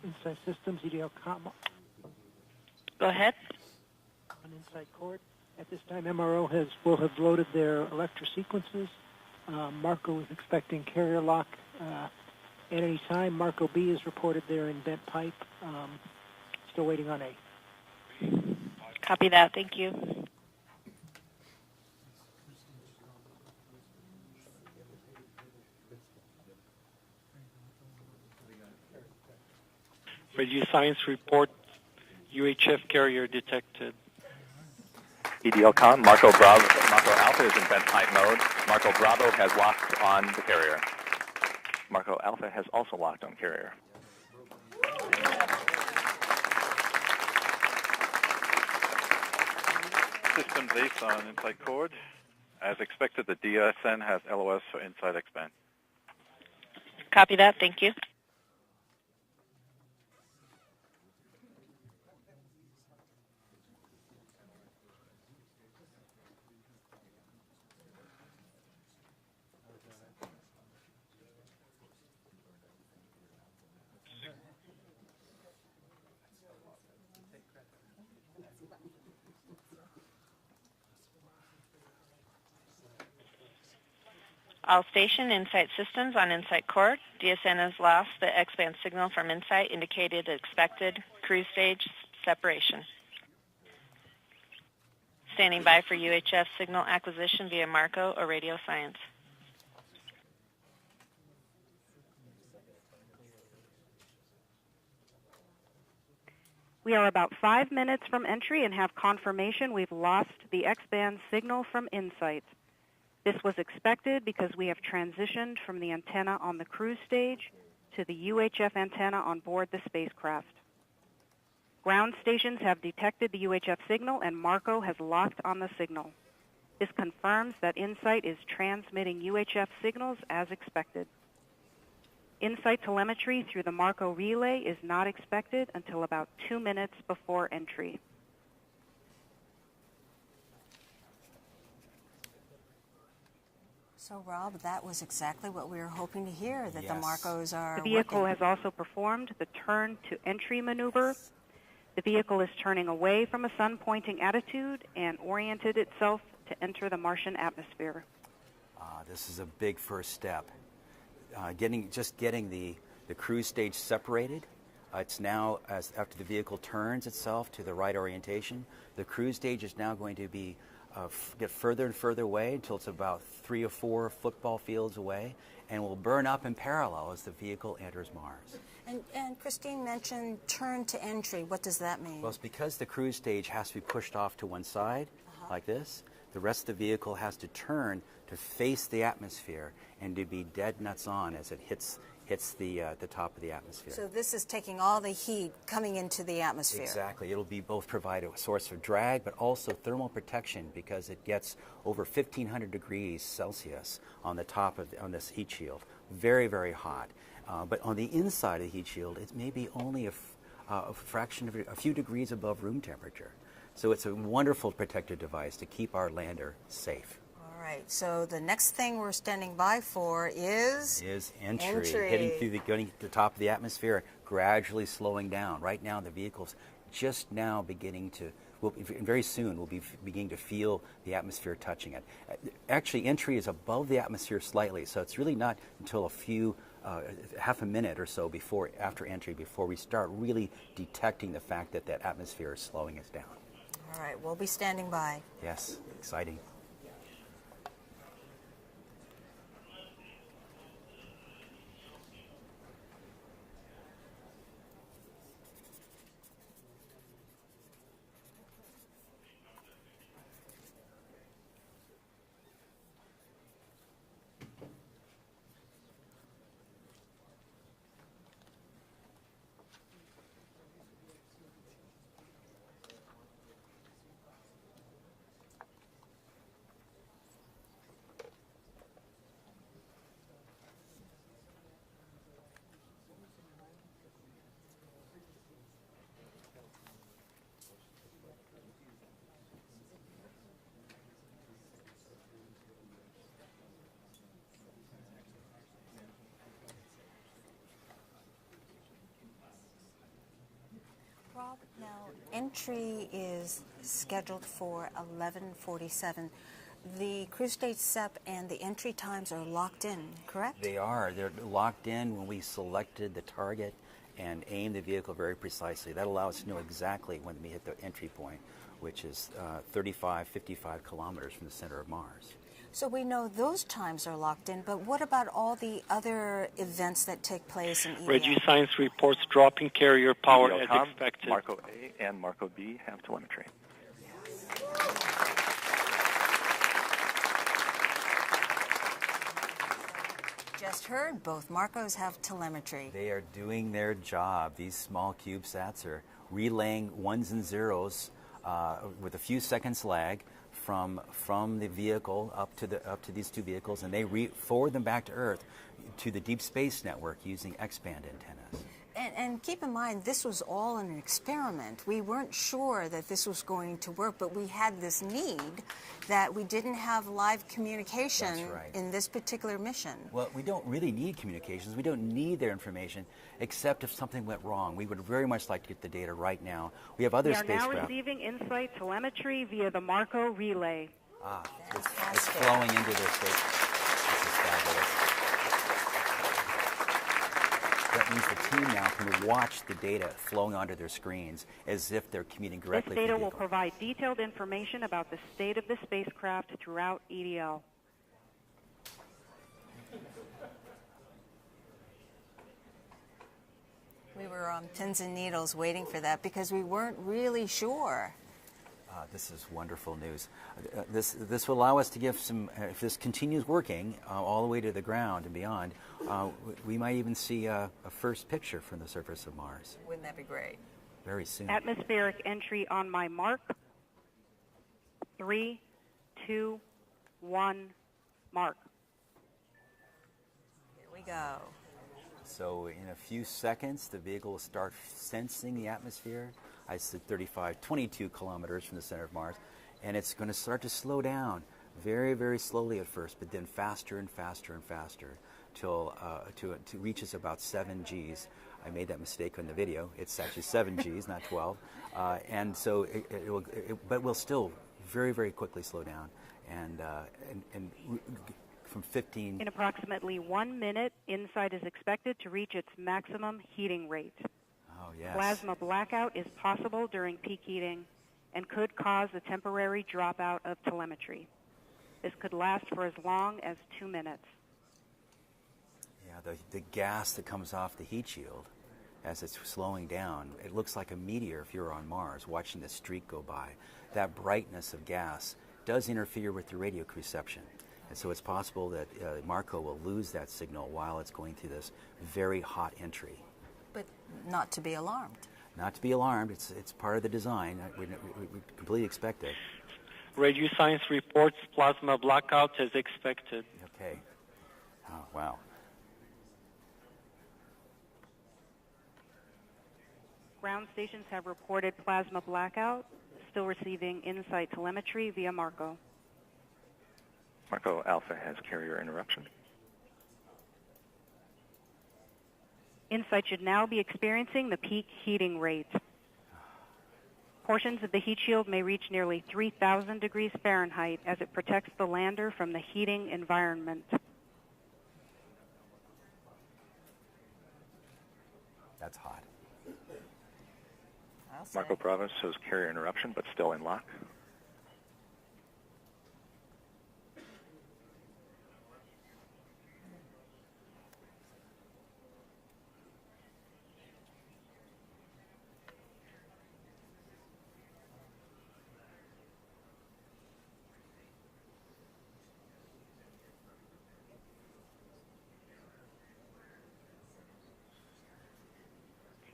InSight systems, EDL Go ahead. on InSight cord. At this time, MRO will have loaded their electrosequences. Marco is expecting carrier lock at any time. Marco B is reported there in bent pipe. Still waiting on A. Copy that. Thank you. Radio Science report, UHF carrier detected. EDL con, Marco Alpha is in bent pipe mode. Marco Bravo has locked on the carrier. Marco Alpha has also locked on carrier. Systems ACE on InSight Cord. As expected, the DSN has LOS for InSight Expand. Copy that. Thank you. All station InSight systems on InSight Cord. DSN has lost the X-band signal from InSight, indicated expected cruise stage separation. Standing by for UHF signal acquisition via Marco or Radio Science. We are about 5 minutes from entry and have confirmation we've lost the X-band signal from InSight. This was expected because we have transitioned from the antenna on the cruise stage to the UHF antenna on board the spacecraft. Ground stations have detected the UHF signal and Marco has locked on the signal. This confirms that InSight is transmitting UHF signals as expected. InSight telemetry through the Marco relay is not expected until about 2 minutes before entry. So, Rob, that was exactly what we were hoping to hear, that Yes. the Marcos are The vehicle working. has also performed the turn to entry maneuver. The vehicle is turning away from a sun-pointing attitude and oriented itself to enter the Martian atmosphere. This is a big first step. Getting the cruise stage separated. It's now, after the vehicle turns itself to the right orientation, the cruise stage is now going to be get further and further away until it's about 3 or 4 football fields away, and will burn up in parallel as the vehicle enters Mars. And Christine mentioned turn to entry. What does that mean? Well, it's because the cruise stage has to be pushed off to one side, like this. The rest of the vehicle has to turn to face the atmosphere and to be dead nuts on as it hits the top of the atmosphere. So this is taking all the heat coming into the atmosphere. Exactly. It'll be both provide a source of drag, but also thermal protection because it gets over 1,500 degrees Celsius on the top on this heat shield. Very, very hot. But on the inside of the heat shield, it's maybe only a fraction of a few degrees above room temperature. So it's a wonderful protective device to keep our lander safe. All right. So the next thing we're standing by for is entry. Getting to the top of the atmosphere, gradually slowing down. Right now, the vehicle's just now beginning to. Very soon, we'll be beginning to feel the atmosphere touching it. Actually, entry is above the atmosphere slightly, so it's really not until a few. Half a minute or so after entry before we start really detecting the fact that that atmosphere is slowing us down. All right, we'll be standing by. Yes, exciting. Entry is scheduled for 11:47. The cruise state SEP and the entry times are locked in, correct? They are. They're locked in when we selected the target and aimed the vehicle very precisely. That allows us to know exactly when we hit the entry point, which is 55 kilometers from the center of Mars. So we know those times are locked in, but what about all the other events that take place in EDL? Radio Science reports dropping carrier power as EDL-com, expected. Marco A and Marco B have telemetry. Just heard, both Marcos have telemetry. They are doing their job. These small CubeSats are relaying ones and zeros with a few seconds lag from the vehicle up to these two vehicles, and they forward them back to Earth to the Deep Space Network using X-band antennas. And keep in mind, this was all an experiment. We weren't sure that this was going to work, but we had this need that we didn't have live communication in this particular mission. Well, we don't really need communications. We don't need their information, except if something went wrong. We would very much like to get the data right now. We have other spacecraft. We are now receiving InSight telemetry via the Marco relay. It's flowing into this space. This is fabulous. That means the team now can watch the data flowing onto their screens as if they're commuting directly This from the data will vehicle. provide detailed information about the state of the spacecraft throughout EDL. We were on pins and needles waiting for that because we weren't really sure. This is wonderful news. This will allow us to give some, if this continues working all the way to the ground and beyond, we might even see a first picture from the surface of Mars. Wouldn't that be great? Very soon. Atmospheric entry on my mark. 3, 2, 1, mark. Here we go. So in a few seconds, the vehicle will start sensing the atmosphere. I said 22 kilometers from the center of Mars, and it's going to start to slow down very, very slowly at first, but then faster and faster and faster till it reaches about 7 Gs. I made that mistake on the video. It's actually 7 Gs, not 12. And so but we'll still very, very quickly slow down, and from 15. In approximately 1 minute, InSight is expected to reach its maximum heating rate. Oh, yes. Plasma blackout is possible during peak heating and could cause a temporary dropout of telemetry. This could last for as long as 2 minutes. Yeah, the gas that comes off the heat shield as it's slowing down, it looks like a meteor if you're on Mars watching the streak go by. That brightness of gas does interfere with the radio reception. And so it's possible that Marco will lose that signal while it's going through this very hot entry. But not to be alarmed. Not to be alarmed. It's part of the design. We completely expect it. Radio Science reports plasma blackout as expected. Okay. Oh, wow. Ground stations have reported plasma blackout, still receiving InSight telemetry via Marco. Marco Alpha has carrier interruption. InSight should now be experiencing the peak heating rate. Portions of the heat shield may reach nearly 3,000 degrees Fahrenheit as it protects the lander from the heating environment. That's hot. Marco Bravo shows carrier interruption, but still in lock.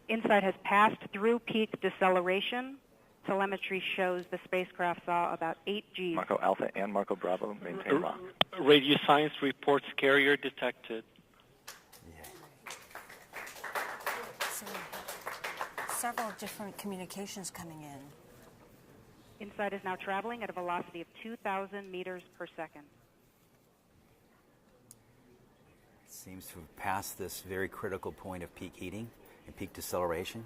InSight has passed through peak deceleration. Telemetry shows the spacecraft saw about 8 Gs. Marco Alpha and Marco Bravo maintain lock. Radio Science reports carrier detected. So, several different communications coming in. InSight is now traveling at a velocity of 2,000 meters per second. Seems to have passed this very critical point of peak heating and peak deceleration.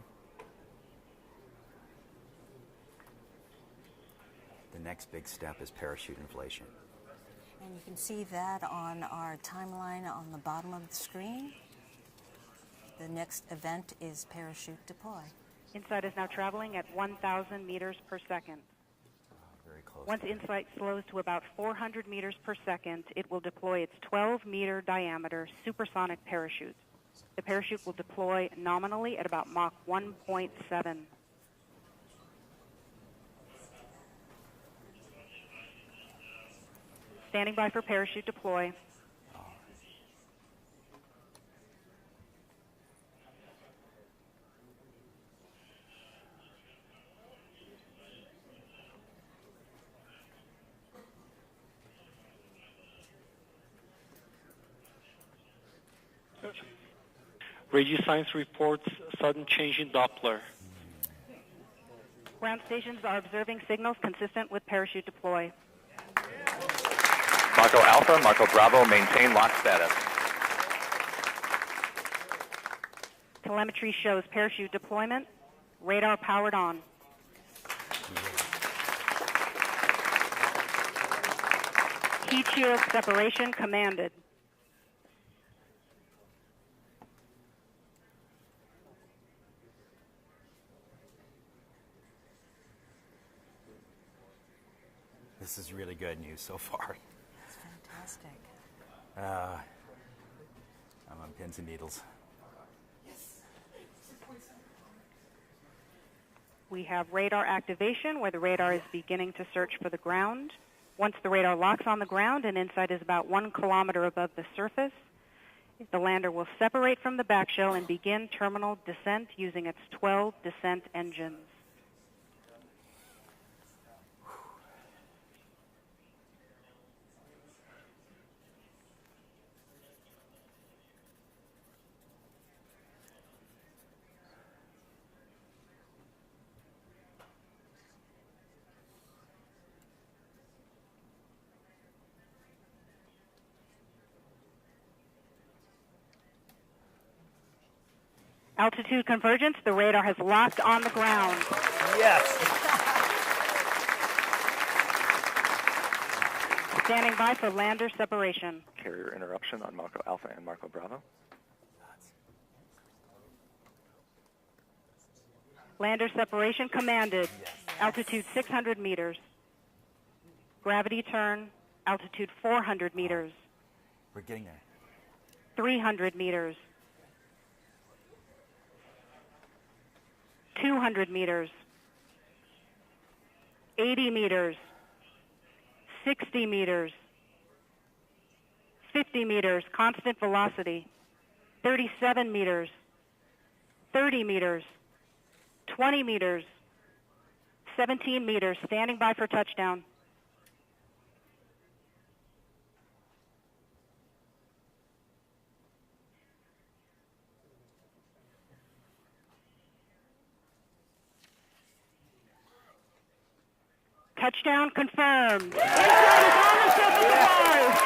next big step is parachute inflation. And you can see that on our timeline on the bottom of the screen. The next event is parachute deploy. InSight is now traveling at 1,000 meters per second. Very close. Once InSight slows to about 400 meters per second, it will deploy its 12-meter diameter supersonic parachute. The parachute will deploy nominally at about Mach 1.7. Standing by for parachute deploy. Radio science reports sudden change in Doppler. Ground stations are observing signals consistent with parachute deploy. Marco Alpha, Marco Bravo, maintain lock status. Telemetry shows parachute deployment. Radar powered on. Heat shield separation commanded. This is really good news so far. It's fantastic. I'm on pins and needles. We have radar activation, where the radar is beginning to search for the ground. Once the radar locks on the ground and InSight is about 1 kilometer above the surface, the lander will separate from the backshell and begin terminal descent using its 12 descent engines. Altitude convergence, the radar has locked on the ground. Yes. Standing by for lander separation. Carrier interruption on Marco Alpha and Marco Bravo. Lander separation commanded. Altitude 600 meters. Gravity turn, altitude 400 meters. We're getting there. 300 meters. 200 meters, 80 meters, 60 meters, 50 meters, constant velocity, 37 meters, 30 meters, 20 meters, 17 meters, standing by for touchdown. Touchdown confirmed. InSight is on the tip of the bars.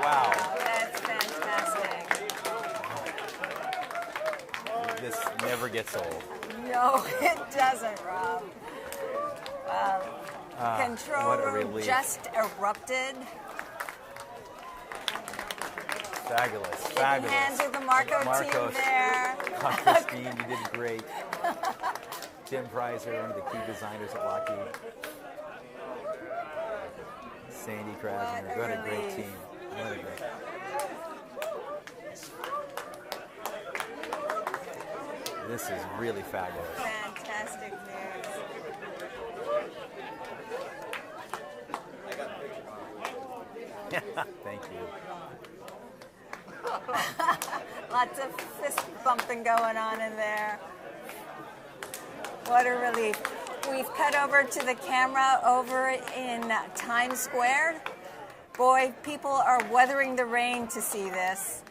Wow. That's fantastic. This never gets old. No, it doesn't, Rob. Control what a room relief. just erupted. Fabulous, Shaking fabulous. hands with the Marco team there. Christine, you did great. Tim Preiser, one of the key designers at Lockheed. Sandy Krasner, what a great team. What a great. This is really fabulous. Fantastic news. Thank you. Lots of fist bumping going on in there. What a relief. We've cut over to the camera over in Times Square. Boy, people are weathering the rain to see this.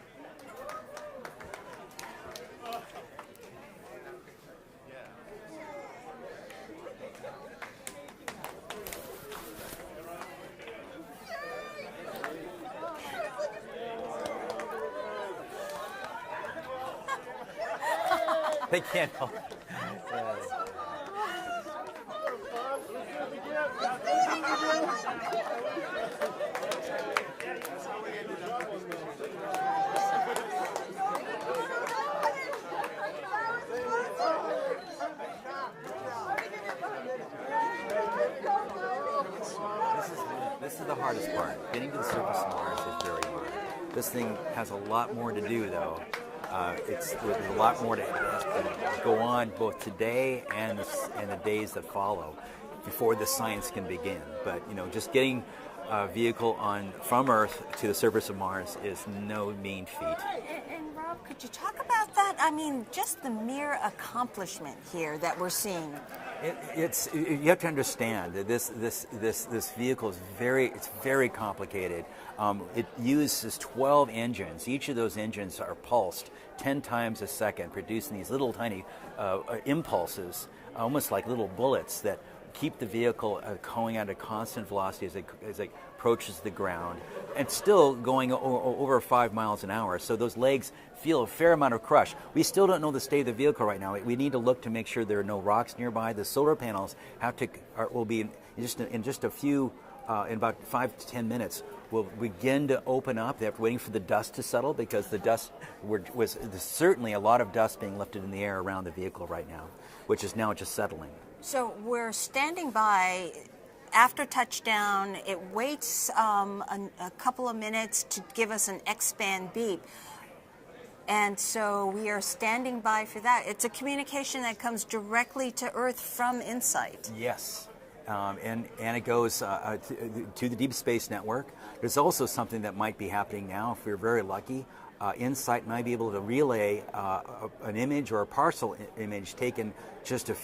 They can't help. This is the hardest part. Getting to the surface of Mars is very hard. This thing has a lot more to do, though. There's a lot more to go on both today and the days that follow before the science can begin. But just getting a vehicle from Earth to the surface of Mars is no mean feat. And Rob, could you talk about that? I mean, just the mere accomplishment here that we're seeing. You have to understand that this vehicle is very complicated. It uses 12 engines. Each of those engines are pulsed 10 times a second, producing these little tiny impulses, almost like little bullets that keep the vehicle going at a constant velocity as it approaches the ground, and still going over 5 miles an hour. So those legs feel a fair amount of crush. We still don't know the state of the vehicle right now. We need to look to make sure there are no rocks nearby. The solar panels will be in just a few, in about 5 to 10 minutes, will begin to open up. They're waiting for the dust to settle, because the dust there's certainly a lot of dust being lifted in the air around the vehicle right now, which is now just settling. So we're standing by after touchdown. It waits a couple of minutes to give us an X-band beep. And so we are standing by for that. It's a communication that comes directly to Earth from InSight. Yes. And it goes to the Deep Space Network. There's also something that might be happening now, if we're very lucky. InSight might be able to relay an image or a partial image taken just a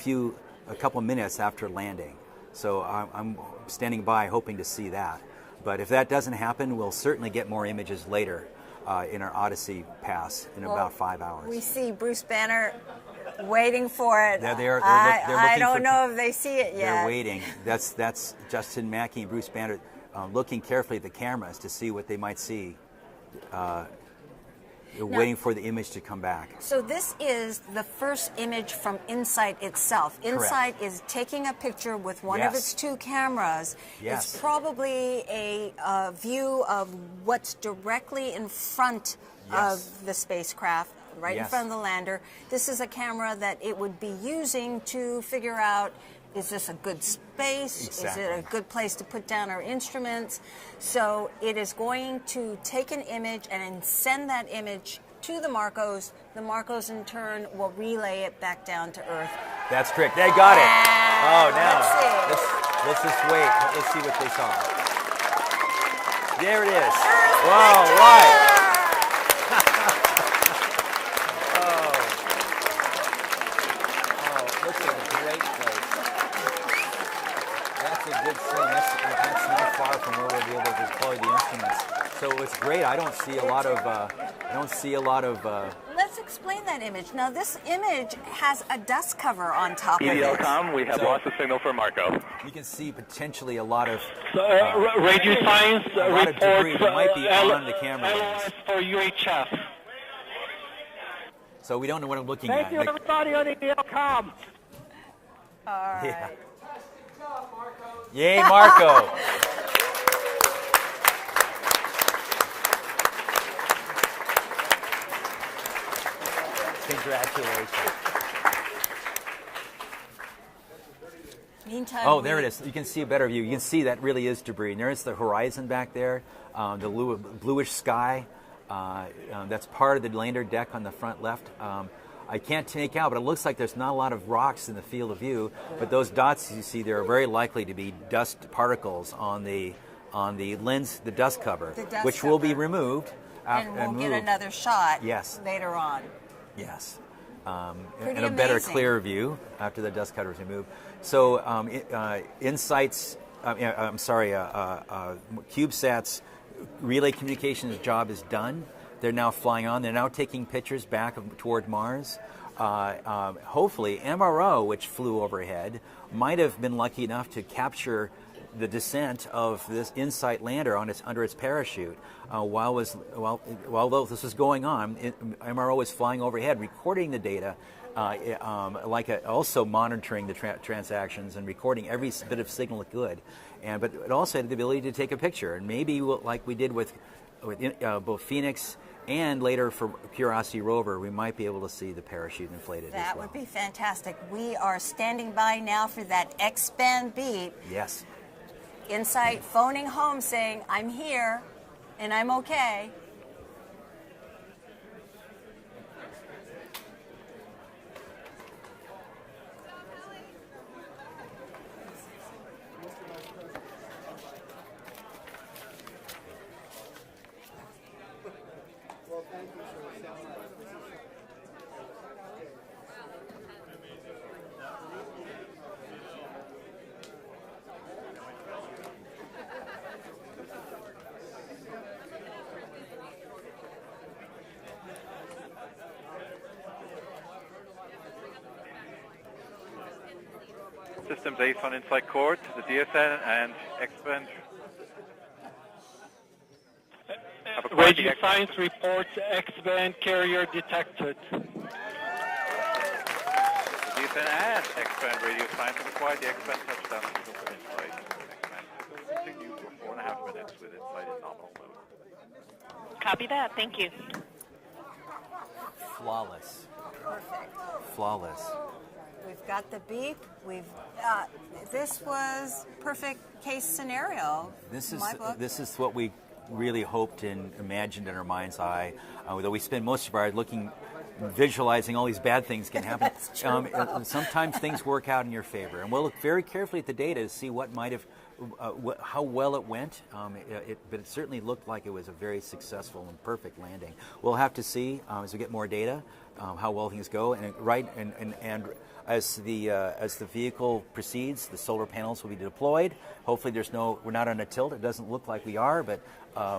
couple of minutes after landing. So I'm standing by hoping to see that. But if that doesn't happen, we'll certainly get more images later in our Odyssey pass in about 5 hours. We see Bruce Banner waiting for it. They're I don't know if they see it yet. They're waiting. That's Justin Mackey and Bruce Banner looking carefully at the cameras to see what they might see. Waiting for the image to come back. So this is the first image from InSight itself. InSight is taking a picture with one of its 2 cameras. Yes. It's probably a view of what's directly in front of the spacecraft, right in front of the lander. This is a camera that it would be using to figure out, is this a good space? Exactly. Is it a good place to put down our instruments? So it is going to take an image and then send that image to the Marcos. The Marcos, in turn, will relay it back down to Earth. That's correct. They got it. Oh, now let's just wait. Let's see what they saw. There it is. Whoa, right. Looks like a great place. That's a good scene. That's not far from where we'll be able to deploy the instruments. So it's great. I don't see a lot of. Let's explain that image. Now, this image has a dust cover on top of it. EDLCom, we have lost the signal for Marco. You can see potentially a lot of radio science a lot of debris reports that might be on the camera lens. for UHF. So we don't know what I'm looking Thank at. you, everybody on EDLCom. All right. Yeah. Yay, Marco! Congratulations. Meantime, there it is. You can see a better view. You can see that really is debris. And there's the horizon back there, the bluish sky. That's part of the lander deck on the front left. I can't take out, but it looks like there's not a lot of rocks in the field of view. But those dots you see there are very likely to be dust particles on the lens, the dust cover, which will be removed. And we'll get another shot Yes. later on. Yes. Pretty and a better, amazing. clearer view after the dust cover is removed. So InSight's, CubeSat's relay communications job is done. They're now flying on. They're now taking pictures back toward Mars. Hopefully, MRO, which flew overhead, might have been lucky enough to capture the descent of this InSight lander under its parachute. While this was going on, MRO was flying overhead, recording the data also monitoring the transactions and recording every bit of signal it could, but it also had the ability to take a picture, and maybe like we did with both Phoenix and later for Curiosity rover, we might be able to see the parachute inflated as well. That would be fantastic. We are standing by now for that X-band beep. Yes. InSight phoning home saying, I'm here and I'm okay. Systems Ace on InSight Cord, the DSN and X-band. Radio Science reports X-band carrier detected. The DSN and X-band Radio Science have acquired the X-band touchdown signal from InSight. X-band signal continue for 4.5 minutes with InSight in nominal mode. Copy that. Thank you. Flawless. Perfect. Flawless. We've got the beep. This was perfect case scenario. This in is my book. This is what we really hoped and imagined in our mind's eye. Though we spend most of our visualizing all these bad things can happen. That's true, sometimes things work out in your favor, and we'll look very carefully at the data to see what might have, how well it went. But it certainly looked like it was a very successful and perfect landing. We'll have to see as we get more data how well things go, and as the vehicle proceeds, the solar panels will be deployed. Hopefully, we're not on a tilt. It doesn't look like we are, but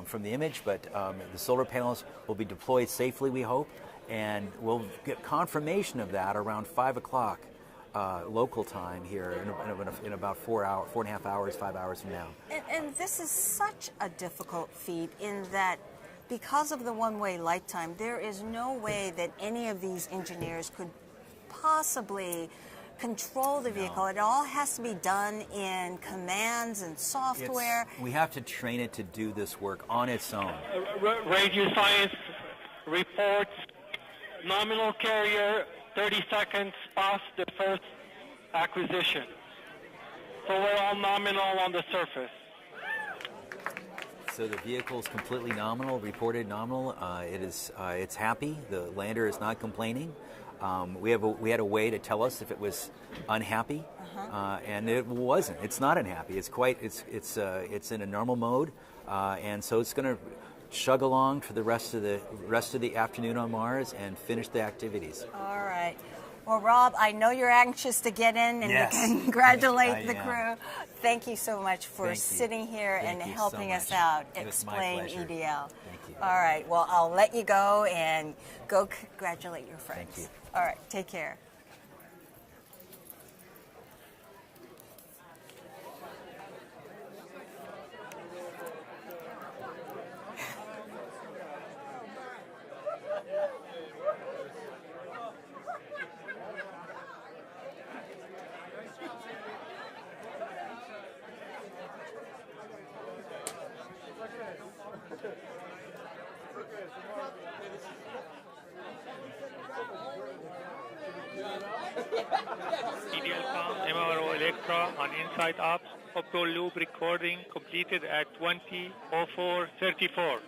from the image. But the solar panels will be deployed safely, we hope, and we'll get confirmation of that around 5 o'clock local time here in about 4.5 hours, 5 hours from now. And this is such a difficult feat in that, because of the one-way light time, there is no way that any of these engineers could possibly control the vehicle. No. It all has to be done in commands and software. We have to train it to do this work on its own. Radio Science reports nominal carrier 30 seconds past the first acquisition. So we're all nominal on the surface. So the vehicle is completely nominal, reported nominal. It's happy. The lander is not complaining. We had a way to tell us if it was unhappy, and it wasn't. It's not unhappy. It's in a normal mode, and so it's going to chug along for the rest of the afternoon on Mars and finish the activities. All right. Well, Rob, I know you're anxious to get in and congratulate the crew. Thank you so much for sitting here and helping us out. Explain EDL. Thank you. All right. Well, I'll let you go and go congratulate your friends. Thank you. All right. Take care. MRO Electra on InSight Ops. Opto loop recording completed at 20:04:34.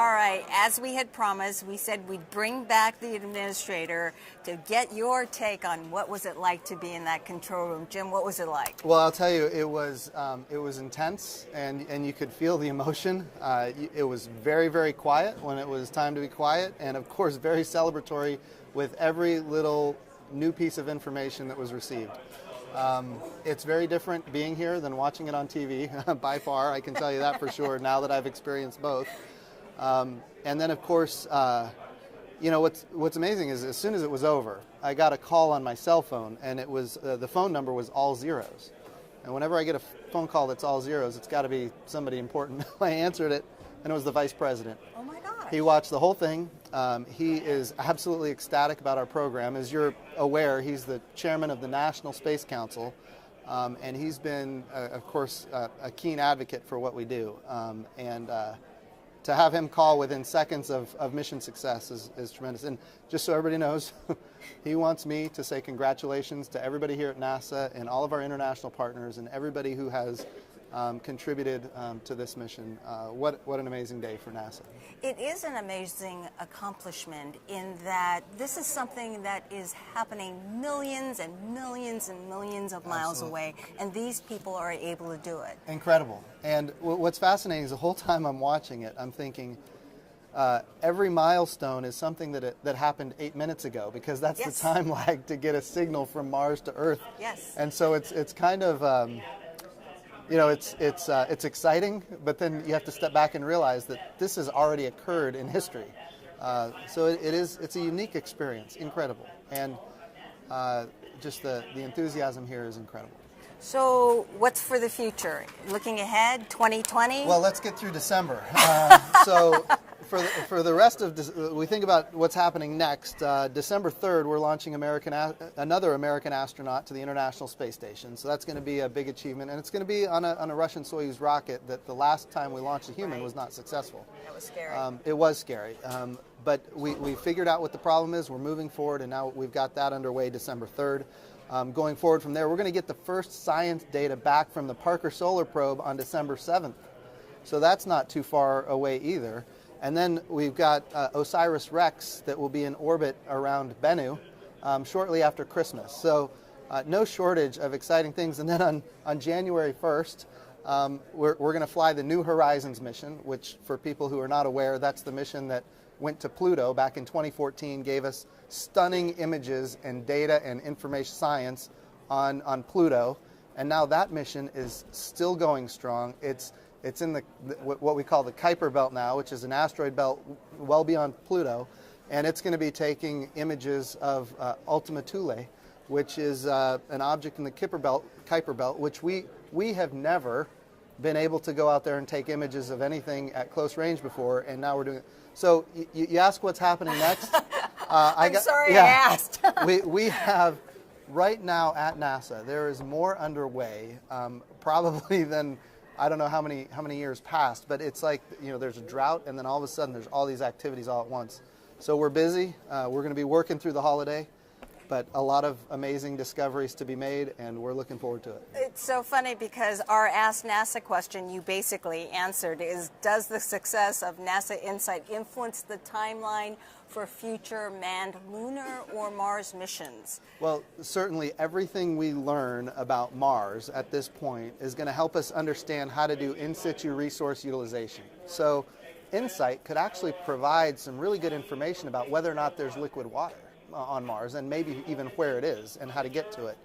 All right, as we had promised, we said we'd bring back the administrator to get your take on what was it like to be in that control room. Jim, what was it like? Well, I'll tell you, it was intense, and you could feel the emotion. It was very, very quiet when it was time to be quiet, and of course very celebratory with every little new piece of information that was received. It's very different being here than watching it on TV, by far, I can tell you that for sure, now that I've experienced both. And then, of course, what's amazing is as soon as it was over, I got a call on my cell phone, and it was the phone number was all zeros. And whenever I get a phone call that's all zeros, it's got to be somebody important. I answered it, and it was the vice president. Oh my gosh! He watched the whole thing. He is absolutely ecstatic about our program. As you're aware, he's the chairman of the National Space Council, and he's been, of course, a keen advocate for what we do. To have him call within seconds of mission success is tremendous. And just so everybody knows, he wants me to say congratulations to everybody here at NASA and all of our international partners and everybody who has contributed to this mission. What an amazing day for NASA. It is an amazing accomplishment in that this is something that is happening millions and millions and millions of miles away, and these people are able to do it. Incredible. And what's fascinating is the whole time I'm watching it, I'm thinking every milestone is something that happened 8 minutes ago, because that's the time lag to get a signal from Mars to Earth. Yes. And so it's kind of it's exciting, but then you have to step back and realize that this has already occurred in history. So it's a unique experience, incredible, and just the enthusiasm here is incredible. So what's for the future? Looking ahead, 2020? Well, let's get through December. So for the rest of we think about what's happening next. December 3rd, we're launching another American astronaut to the International Space Station. So that's going to be a big achievement, and it's going to be on a Russian Soyuz rocket that the last time we launched a human was not successful. That was scary. It was scary, but we figured out what the problem is. We're moving forward, and now we've got that underway December 3rd. Going forward from there, we're going to get the first science data back from the Parker Solar Probe on December 7th. So that's not too far away either. And then we've got OSIRIS-REx that will be in orbit around Bennu shortly after Christmas. So no shortage of exciting things. And then on January 1st, we're going to fly the New Horizons mission, which for people who are not aware, that's the mission that went to Pluto back in 2014, gave us stunning images and data and information science on Pluto. And now that mission is still going strong. It's in what we call the Kuiper Belt now, which is an asteroid belt well beyond Pluto, and it's going to be taking images of Ultima Thule, which is an object in the Kuiper Belt, which we have never been able to go out there and take images of anything at close range before, and now we're doing it. So you ask what's happening next? I'm sorry I asked. we have right now at NASA, there is more underway, probably than I don't know how many years passed, but it's like, there's a drought, and then all of a sudden there's all these activities all at once. So we're busy. We're going to be working through the holiday, but a lot of amazing discoveries to be made, and we're looking forward to it. It's so funny because our Ask NASA question you basically answered is, does the success of NASA InSight influence the timeline for future manned lunar or Mars missions? Well, certainly everything we learn about Mars at this point is going to help us understand how to do in situ resource utilization. So InSight could actually provide some really good information about whether or not there's liquid water on Mars, and maybe even where it is and how to get to it.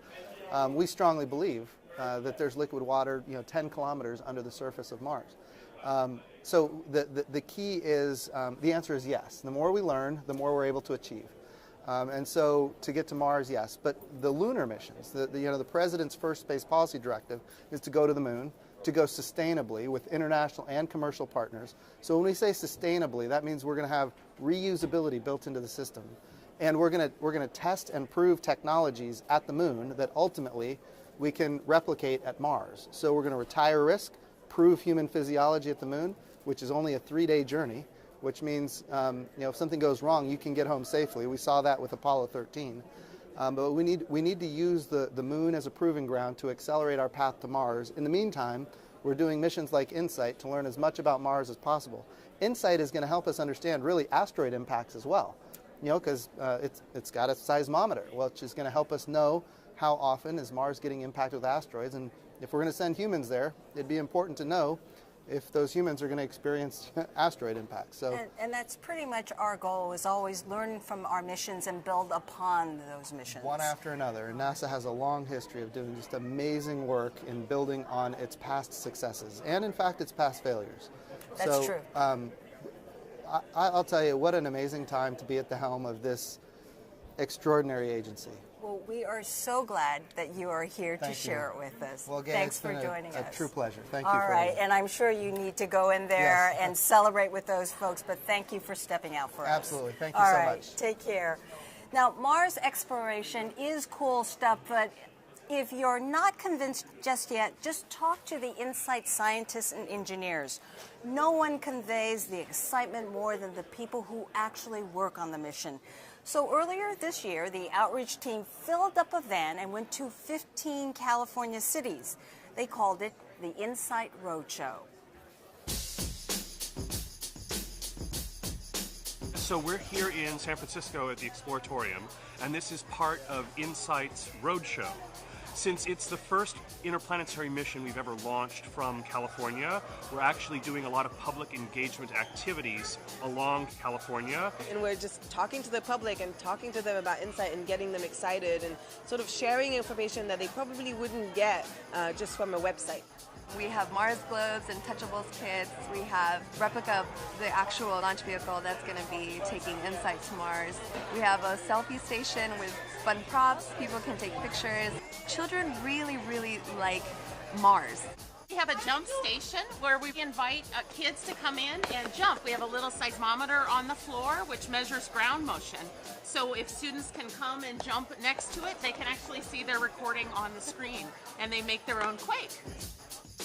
We strongly believe that there's liquid water 10 kilometers under the surface of Mars. So the key is, the answer is yes. The more we learn, the more we're able to achieve. And so to get to Mars, yes. But the lunar missions, the President's first space policy directive is to go to the moon, to go sustainably with international and commercial partners. So when we say sustainably, that means we're going to have reusability built into the system. And we're going to test and prove technologies at the moon that ultimately we can replicate at Mars. So we're going to retire risk, prove human physiology at the moon, which is only a 3-day journey, which means if something goes wrong, you can get home safely. We saw that with Apollo 13. But we need to use the moon as a proving ground to accelerate our path to Mars. In the meantime, we're doing missions like InSight to learn as much about Mars as possible. InSight is going to help us understand really asteroid impacts as well, because it's got a seismometer, which is going to help us know how often is Mars getting impacted with asteroids. And if we're going to send humans there, it'd be important to know if those humans are going to experience asteroid impacts. And that's pretty much our goal, is always learn from our missions and build upon those missions. One after another. And NASA has a long history of doing just amazing work in building on its past successes and, in fact, its past failures. That's true. I'll tell you, what an amazing time to be at the helm of this extraordinary agency. Well, we are so glad that you are here to share it with us. Well, again, thanks for joining us. A true pleasure. Thank you. All right, and I'm sure you need to go in there Yes. and celebrate with those folks, but thank you for stepping out for us. Absolutely. Thank you All so right, much. take care. Now, Mars exploration is cool stuff, but if you're not convinced just yet, just talk to the InSight scientists and engineers. No one conveys the excitement more than the people who actually work on the mission. So earlier this year, the outreach team filled up a van and went to 15 California cities. They called it the InSight Roadshow. So we're here in San Francisco at the Exploratorium, and this is part of InSight's Roadshow. Since it's the first interplanetary mission we've ever launched from California, we're actually doing a lot of public engagement activities along California. And we're just talking to the public and talking to them about InSight and getting them excited and sort of sharing information that they probably wouldn't get just from a website. We have Mars globes and touchables kits. We have replica of the actual launch vehicle that's going to be taking InSight to Mars. We have a selfie station with fun props. People can take pictures. Children really, really like Mars. We have a jump station where we invite kids to come in and jump. We have a little seismometer on the floor which measures ground motion. So if students can come and jump next to it, they can actually see their recording on the screen and they make their own quake.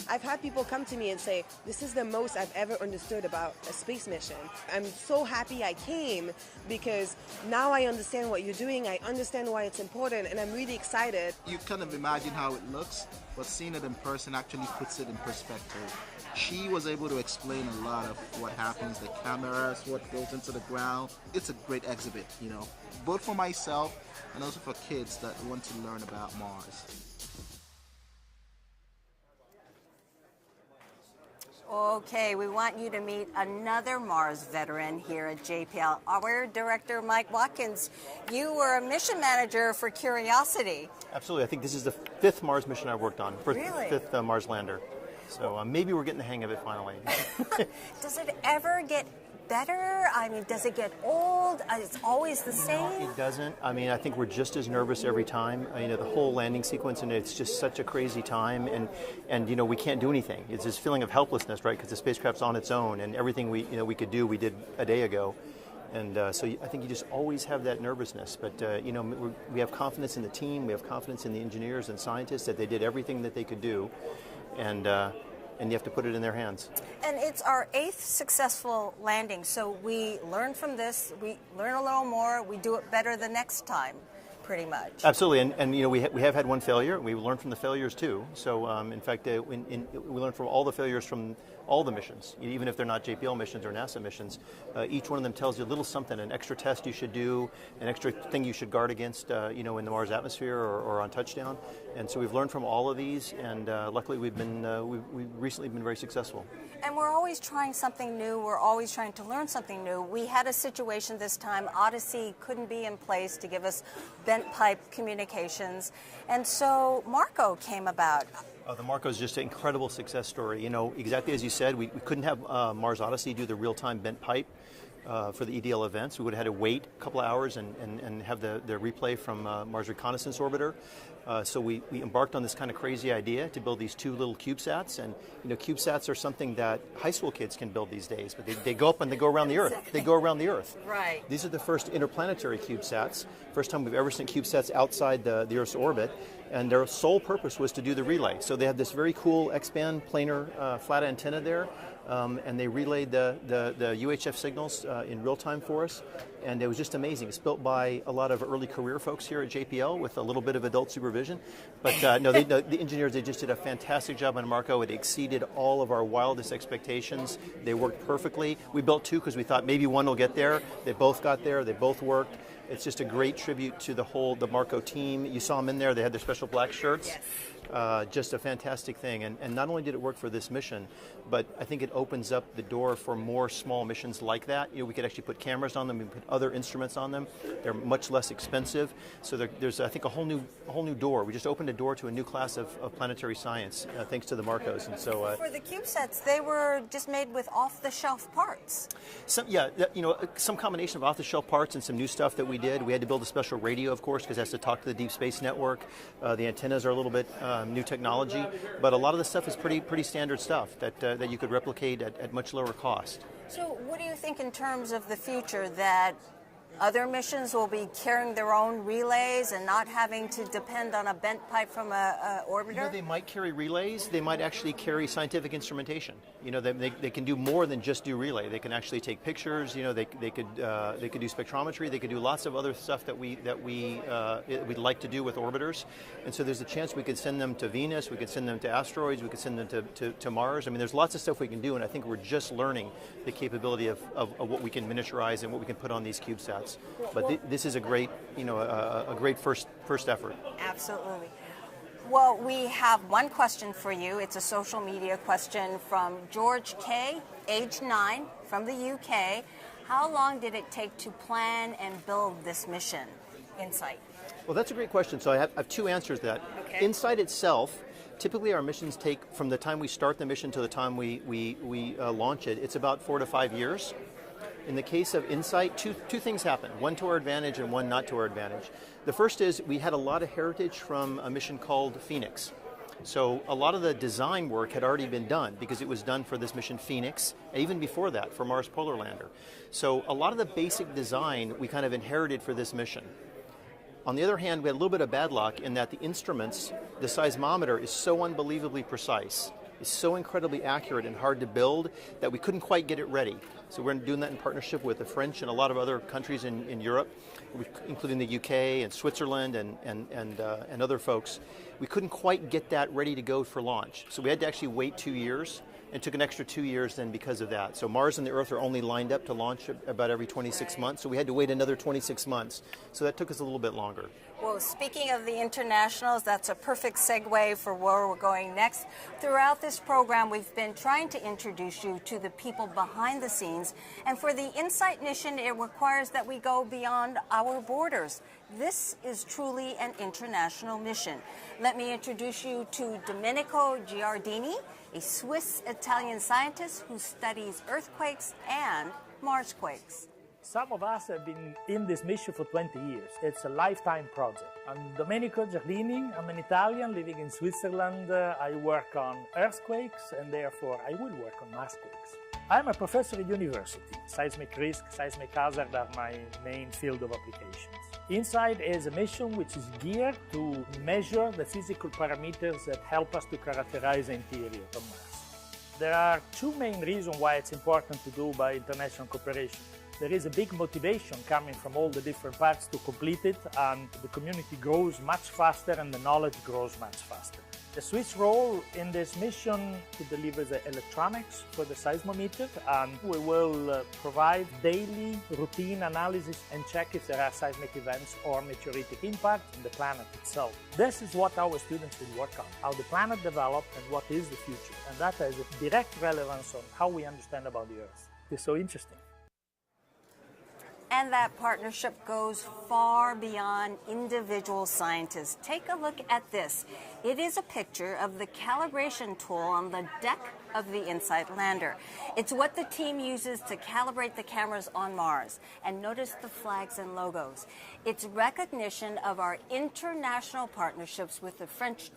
I've had people come to me and say, this is the most I've ever understood about a space mission. I'm so happy I came because now I understand what you're doing, I understand why it's important, and I'm really excited. You kind of imagine how it looks, but seeing it in person actually puts it in perspective. She was able to explain a lot of what happens, the cameras, what goes into the ground. It's a great exhibit, both for myself and also for kids that want to learn about Mars. Okay, we want you to meet another Mars veteran here at JPL, our director, Mike Watkins. You were a mission manager for Curiosity. Absolutely. I think this is the 5th Mars mission I've worked on, Really? 5th Mars lander. So maybe we're getting the hang of it finally. Does it ever get better? I mean, does it get old? It's always the same? It doesn't. I mean, I think we're just as nervous every time. The whole landing sequence, and it's just such a crazy time, and we can't do anything. It's this feeling of helplessness, right? Because the spacecraft's on its own, and everything we could do, we did a day ago. And so I think you just always have that nervousness. But, we have confidence in the team. We have confidence in the engineers and scientists that they did everything that they could do. And you have to put it in their hands. And it's our 8th successful landing, so we learn from this, we learn a little more, we do it better the next time, pretty much. Absolutely, and we have had one failure. We learned from the failures too. So in fact, we learned from all the failures from all the missions, even if they're not JPL missions or NASA missions. Each one of them tells you a little something, an extra test you should do, an extra thing you should guard against, in the Mars atmosphere or on touchdown. And so we've learned from all of these, and luckily we've recently been very successful. And we're always trying something new. We're always trying to learn something new. We had a situation this time. Odyssey couldn't be in place to give us bent pipe communications. And so Marco came about. The Marco is just an incredible success story. Exactly as you said, we couldn't have Mars Odyssey do the real-time bent pipe for the EDL events. We would have had to wait a couple of hours and have the replay from Mars Reconnaissance Orbiter. So we embarked on this kind of crazy idea to build these 2 little CubeSats. And CubeSats are something that high school kids can build these days, but they go up and they go around the Earth. They go around the Earth. Right. These are the first interplanetary CubeSats. First time we've ever sent CubeSats outside the Earth's orbit. And their sole purpose was to do the relay. So they have this very cool X-band planar flat antenna there, and they relayed the UHF signals in real time for us. And it was just amazing. It's built by a lot of early career folks here at JPL with a little bit of adult supervision. supervision. But no, the engineers, they just did a fantastic job on Marco. It exceeded all of our wildest expectations. They worked perfectly. We built two because we thought maybe one will get there. They both got there. They both worked. It's just a great tribute to the Marco team. You saw them in there. They had their special black shirts. Yes. Just a fantastic thing. And not only did it work for this mission, but I think it opens up the door for more small missions like that. We could actually put cameras on them, we put other instruments on them. They're much less expensive. So there's, I think, a whole new door. We just opened a door to a new class of planetary science, thanks to the Marcos. And so for the CubeSats, they were just made with off-the-shelf parts. Some combination of off-the-shelf parts and some new stuff that we did. We had to build a special radio, of course, because it has to talk to the Deep Space Network. The antennas are a little bit new technology, but a lot of the stuff is pretty standard stuff that you could replicate at much lower cost. So what do you think in terms of the future, that other missions will be carrying their own relays and not having to depend on a bent pipe from a orbiter? They might carry relays. They might actually carry scientific instrumentation. They can do more than just do relay. They can actually take pictures. They could do spectrometry. They could do lots of other stuff that we'd like to do with orbiters. And so there's a chance we could send them to Venus. We could send them to asteroids. We could send them to Mars. I mean, there's lots of stuff we can do, and I think we're just learning the capability of what we can miniaturize and what we can put on these CubeSats. But this is a great, a great first effort. Absolutely. Well, we have one question for you. It's a social media question from George K., age 9, from the UK. How long did it take to plan and build this mission, InSight? Well, that's a great question. So I have two answers to that. Okay. InSight itself, typically our missions take, from the time we start the mission to the time we launch it, it's about 4 to 5 years. In the case of InSight, two things happened, one to our advantage and one not to our advantage. The first is we had a lot of heritage from a mission called Phoenix. So a lot of the design work had already been done because it was done for this mission Phoenix, and even before that for Mars Polar Lander. So a lot of the basic design we kind of inherited for this mission. On the other hand, we had a little bit of bad luck in that the instruments, the seismometer is so unbelievably precise. Is so incredibly accurate and hard to build that we couldn't quite get it ready. So we're doing that in partnership with the French and a lot of other countries in Europe, including the UK and Switzerland and other folks. We couldn't quite get that ready to go for launch. So we had to actually wait 2 years, and took an extra 2 years then because of that. So Mars and the Earth are only lined up to launch about every 26 months, so we had to wait another 26 months. So that took us a little bit longer. Well, speaking of the internationals, that's a perfect segue for where we're going next. Throughout this program, we've been trying to introduce you to the people behind the scenes. And for the InSight mission, it requires that we go beyond our borders. This is truly an international mission. Let me introduce you to Domenico Giardini, a Swiss-Italian scientist who studies earthquakes and Marsquakes. Some of us have been in this mission for 20 years. It's a lifetime project. I'm Domenico Giardini. I'm an Italian living in Switzerland. I work on earthquakes and therefore I will work on Marsquakes. I'm a professor at university. Seismic risk, seismic hazard are my main field of applications. InSight is a mission which is geared to measure the physical parameters that help us to characterize the interior of Mars. There are two main reasons why it's important to do by international cooperation. There is a big motivation coming from all the different parts to complete it, and the community grows much faster and the knowledge grows much faster. The Swiss role in this mission to deliver the electronics for the seismometer, and we will provide daily routine analysis and check if there are seismic events or meteoritic impact on the planet itself. This is what our students will work on, how the planet developed and what is the future, and that has a direct relevance on how we understand about the Earth. It's so interesting. And that partnership goes far beyond individual scientists. Take a look at this. It is a picture of the calibration tool on the deck of the InSight lander. It's what the team uses to calibrate the cameras on Mars. And notice the flags and logos. It's recognition of our international partnerships with the French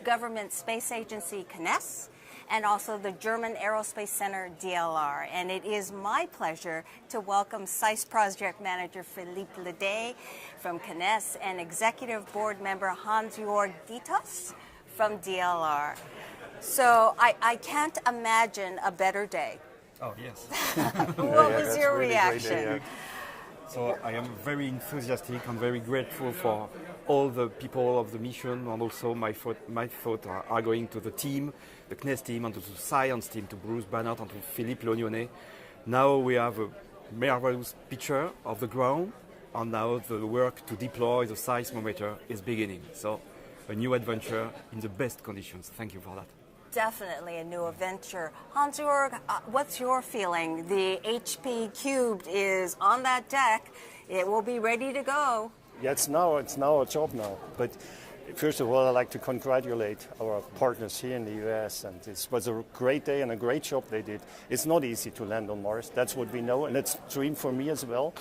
government space agency, CNES, and also the German Aerospace Center, DLR. And it is my pleasure to welcome SAIS Project Manager Philippe Ledet from CNES and Executive Board Member Hans-Jörg Dietz from DLR. So I can't imagine a better day. Oh, yes. What was your reaction? So I am very enthusiastic and very grateful for all the people of the mission, and also my thoughts are going to the team, the CNES team, and to the science team, to Bruce Bannert and to Philippe Lognonnet. Now we have a marvelous picture of the ground, and now the work to deploy the seismometer is beginning. So a new adventure in the best conditions. Thank you for that. Definitely a new adventure. Hans-Jörg, what's your feeling? The HP Cubed is on that deck. It will be ready to go. Yeah, it's now a job now. But first of all, I'd like to congratulate our partners here in the US. And it was a great day and a great job they did. It's not easy to land on Mars. That's what we know. And it's a dream for me as well.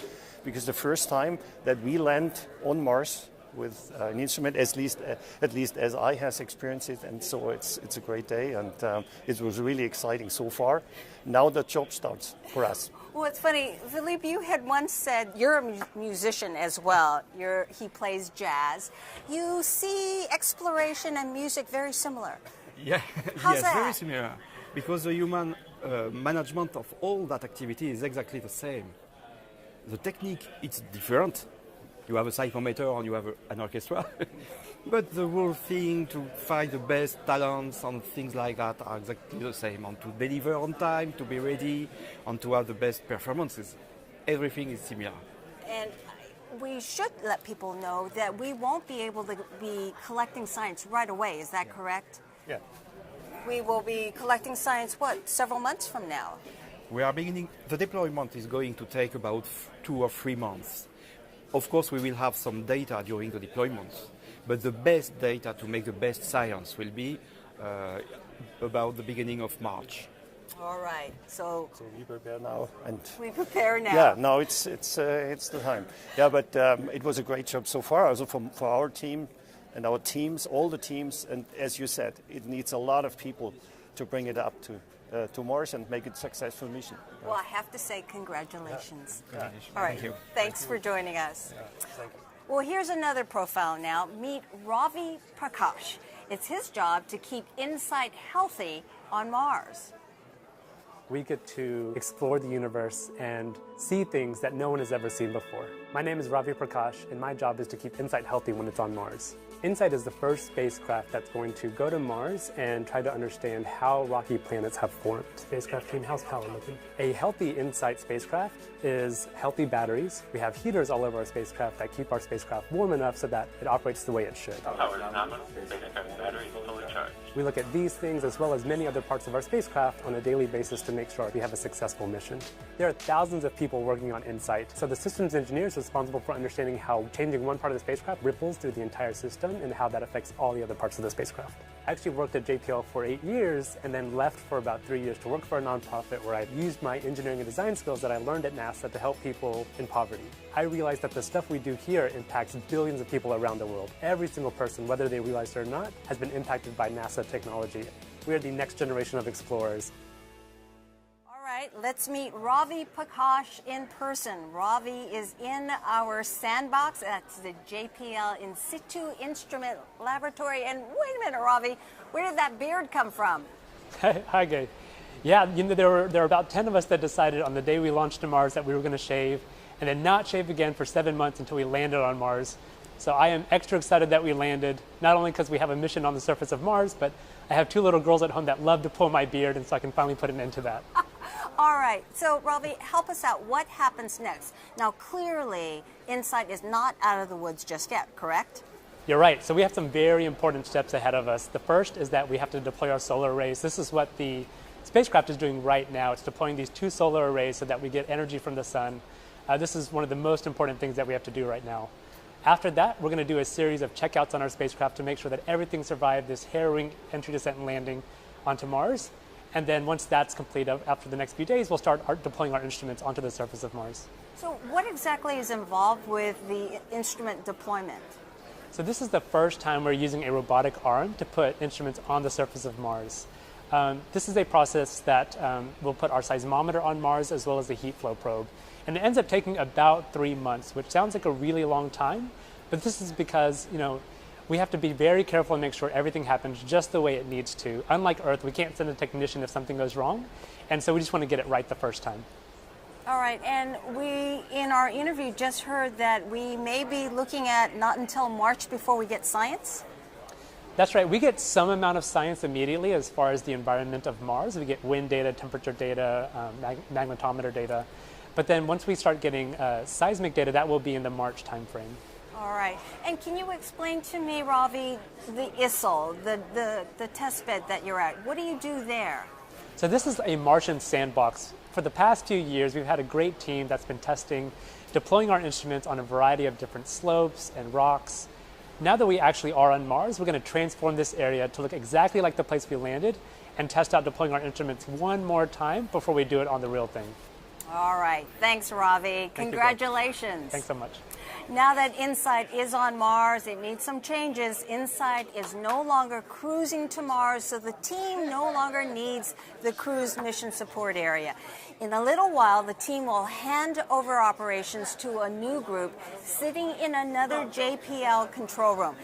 Because the first time that we land on Mars with an instrument, at least as I has experienced it, and so it's a great day, and it was really exciting so far. Now the job starts for us. Well, it's funny, Philippe, you had once said, you're a musician as well, he plays jazz. You see exploration and music very similar. Yeah, How's yes, that? very similar, because the human management of all that activity is exactly the same. The technique, it's different. You have a seismometer and you have an orchestra. But the whole thing to find the best talents and things like that are exactly the same. And to deliver on time, to be ready, and to have the best performances. Everything is similar. And we should let people know that we won't be able to be collecting science right away. Is that correct? Yeah. We will be collecting science, several months from now? We are beginning, the deployment is going to take about 2 or 3 months. Of course, we will have some data during the deployment, but the best data to make the best science will be about the beginning of March. All right. So we prepare now, and we prepare now. Yeah, no, it's the time. Yeah, but it was a great job so far. Also for our team and our teams, all the teams, and as you said, it needs a lot of people to bring it up to Mars and make it a successful mission. Well, I have to say congratulations. Yeah. All right. Thank you. Thanks for joining us. Yeah, thank you. Well, here's another profile now. Meet Ravi Prakash. It's his job to keep InSight healthy on Mars. We get to explore the universe and see things that no one has ever seen before. My name is Ravi Prakash, and my job is to keep InSight healthy when it's on Mars. InSight is the first spacecraft that's going to go to Mars and try to understand how rocky planets have formed. Spacecraft team, how's power looking? A healthy InSight spacecraft is healthy batteries. We have heaters all over our spacecraft that keep our spacecraft warm enough so that it operates the way it should. Power is nominal, spacecraft battery is fully charged. We look at these things as well as many other parts of our spacecraft on a daily basis to make sure we have a successful mission. There are thousands of people working on InSight, so the systems engineer is responsible for understanding how changing one part of the spacecraft ripples through the entire system and how that affects all the other parts of the spacecraft. I actually worked at JPL for 8 years and then left for about 3 years to work for a nonprofit where I used my engineering and design skills that I learned at NASA to help people in poverty. I realized that the stuff we do here impacts billions of people around the world. Every single person, whether they realize it or not, has been impacted by NASA technology. We are the next generation of explorers. All right, let's meet Ravi Prakash in person. Ravi is in our sandbox at the JPL In Situ Instrument Laboratory. And wait a minute, Ravi, where did that beard come from? Hi, Gay. Yeah, there were about 10 of us that decided on the day we launched to Mars that we were going to shave and then not shave again for 7 months until we landed on Mars. So I am extra excited that we landed, not only because we have a mission on the surface of Mars, but I have 2 little girls at home that love to pull my beard, and so I can finally put an end to that. All right, so Ravi, help us out. What happens next? Now, clearly, InSight is not out of the woods just yet, correct? You're right. So we have some very important steps ahead of us. The first is that we have to deploy our solar arrays. This is what the spacecraft is doing right now. It's deploying these 2 solar arrays so that we get energy from the sun. This is one of the most important things that we have to do right now. After that, we're going to do a series of checkouts on our spacecraft to make sure that everything survived this harrowing entry, descent, and landing onto Mars. And then once that's complete, after the next few days, we'll start deploying our instruments onto the surface of Mars. So what exactly is involved with the instrument deployment? So this is the first time we're using a robotic arm to put instruments on the surface of Mars. This is a process that will put our seismometer on Mars as well as the heat flow probe. And it ends up taking about 3 months, which sounds like a really long time, but this is because, we have to be very careful and make sure everything happens just the way it needs to. Unlike Earth, we can't send a technician if something goes wrong, and so we just want to get it right the first time. All right, and we, in our interview, just heard that we may be looking at not until March before we get science? That's right. We get some amount of science immediately as far as the environment of Mars. We get wind data, temperature data, magnetometer data. But then once we start getting seismic data, that will be in the March timeframe. All right. And can you explain to me, Ravi, the ISIL, the test bed that you're at? What do you do there? So this is a Martian sandbox. For the past few years, we've had a great team that's been testing, deploying our instruments on a variety of different slopes and rocks. Now that we actually are on Mars, we're going to transform this area to look exactly like the place we landed and test out deploying our instruments one more time before we do it on the real thing. All right. Thanks, Ravi. Congratulations. Thanks so much. Now that InSight is on Mars, it needs some changes. InSight is no longer cruising to Mars, so the team no longer needs the cruise mission support area. In a little while, the team will hand over operations to a new group sitting in another JPL control room.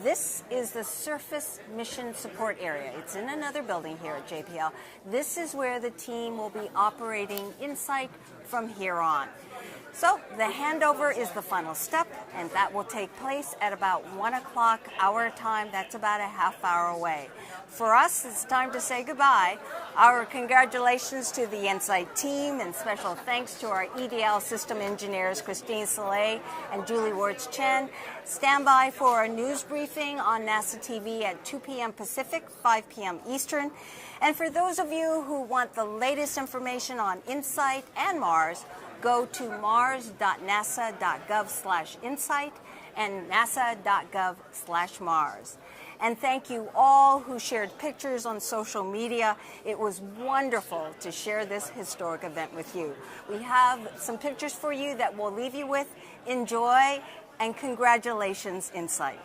This is the Surface Mission Support Area. It's in another building here at JPL. This is where the team will be operating InSight from here on. So the handover is the final step, and that will take place at about 1 o'clock our time. That's about a half hour away. For us, it's time to say goodbye. Our congratulations to the InSight team, and special thanks to our EDL system engineers, Christine Soleil and Julie Wirtz-Chen. Stand by for a news briefing on NASA TV at 2 p.m. Pacific, 5 p.m. Eastern. And for those of you who want the latest information on InSight and Mars, go to mars.nasa.gov/insight and nasa.gov/Mars. And thank you all who shared pictures on social media. It was wonderful to share this historic event with you. We have some pictures for you that we'll leave you with. Enjoy, and congratulations, InSight.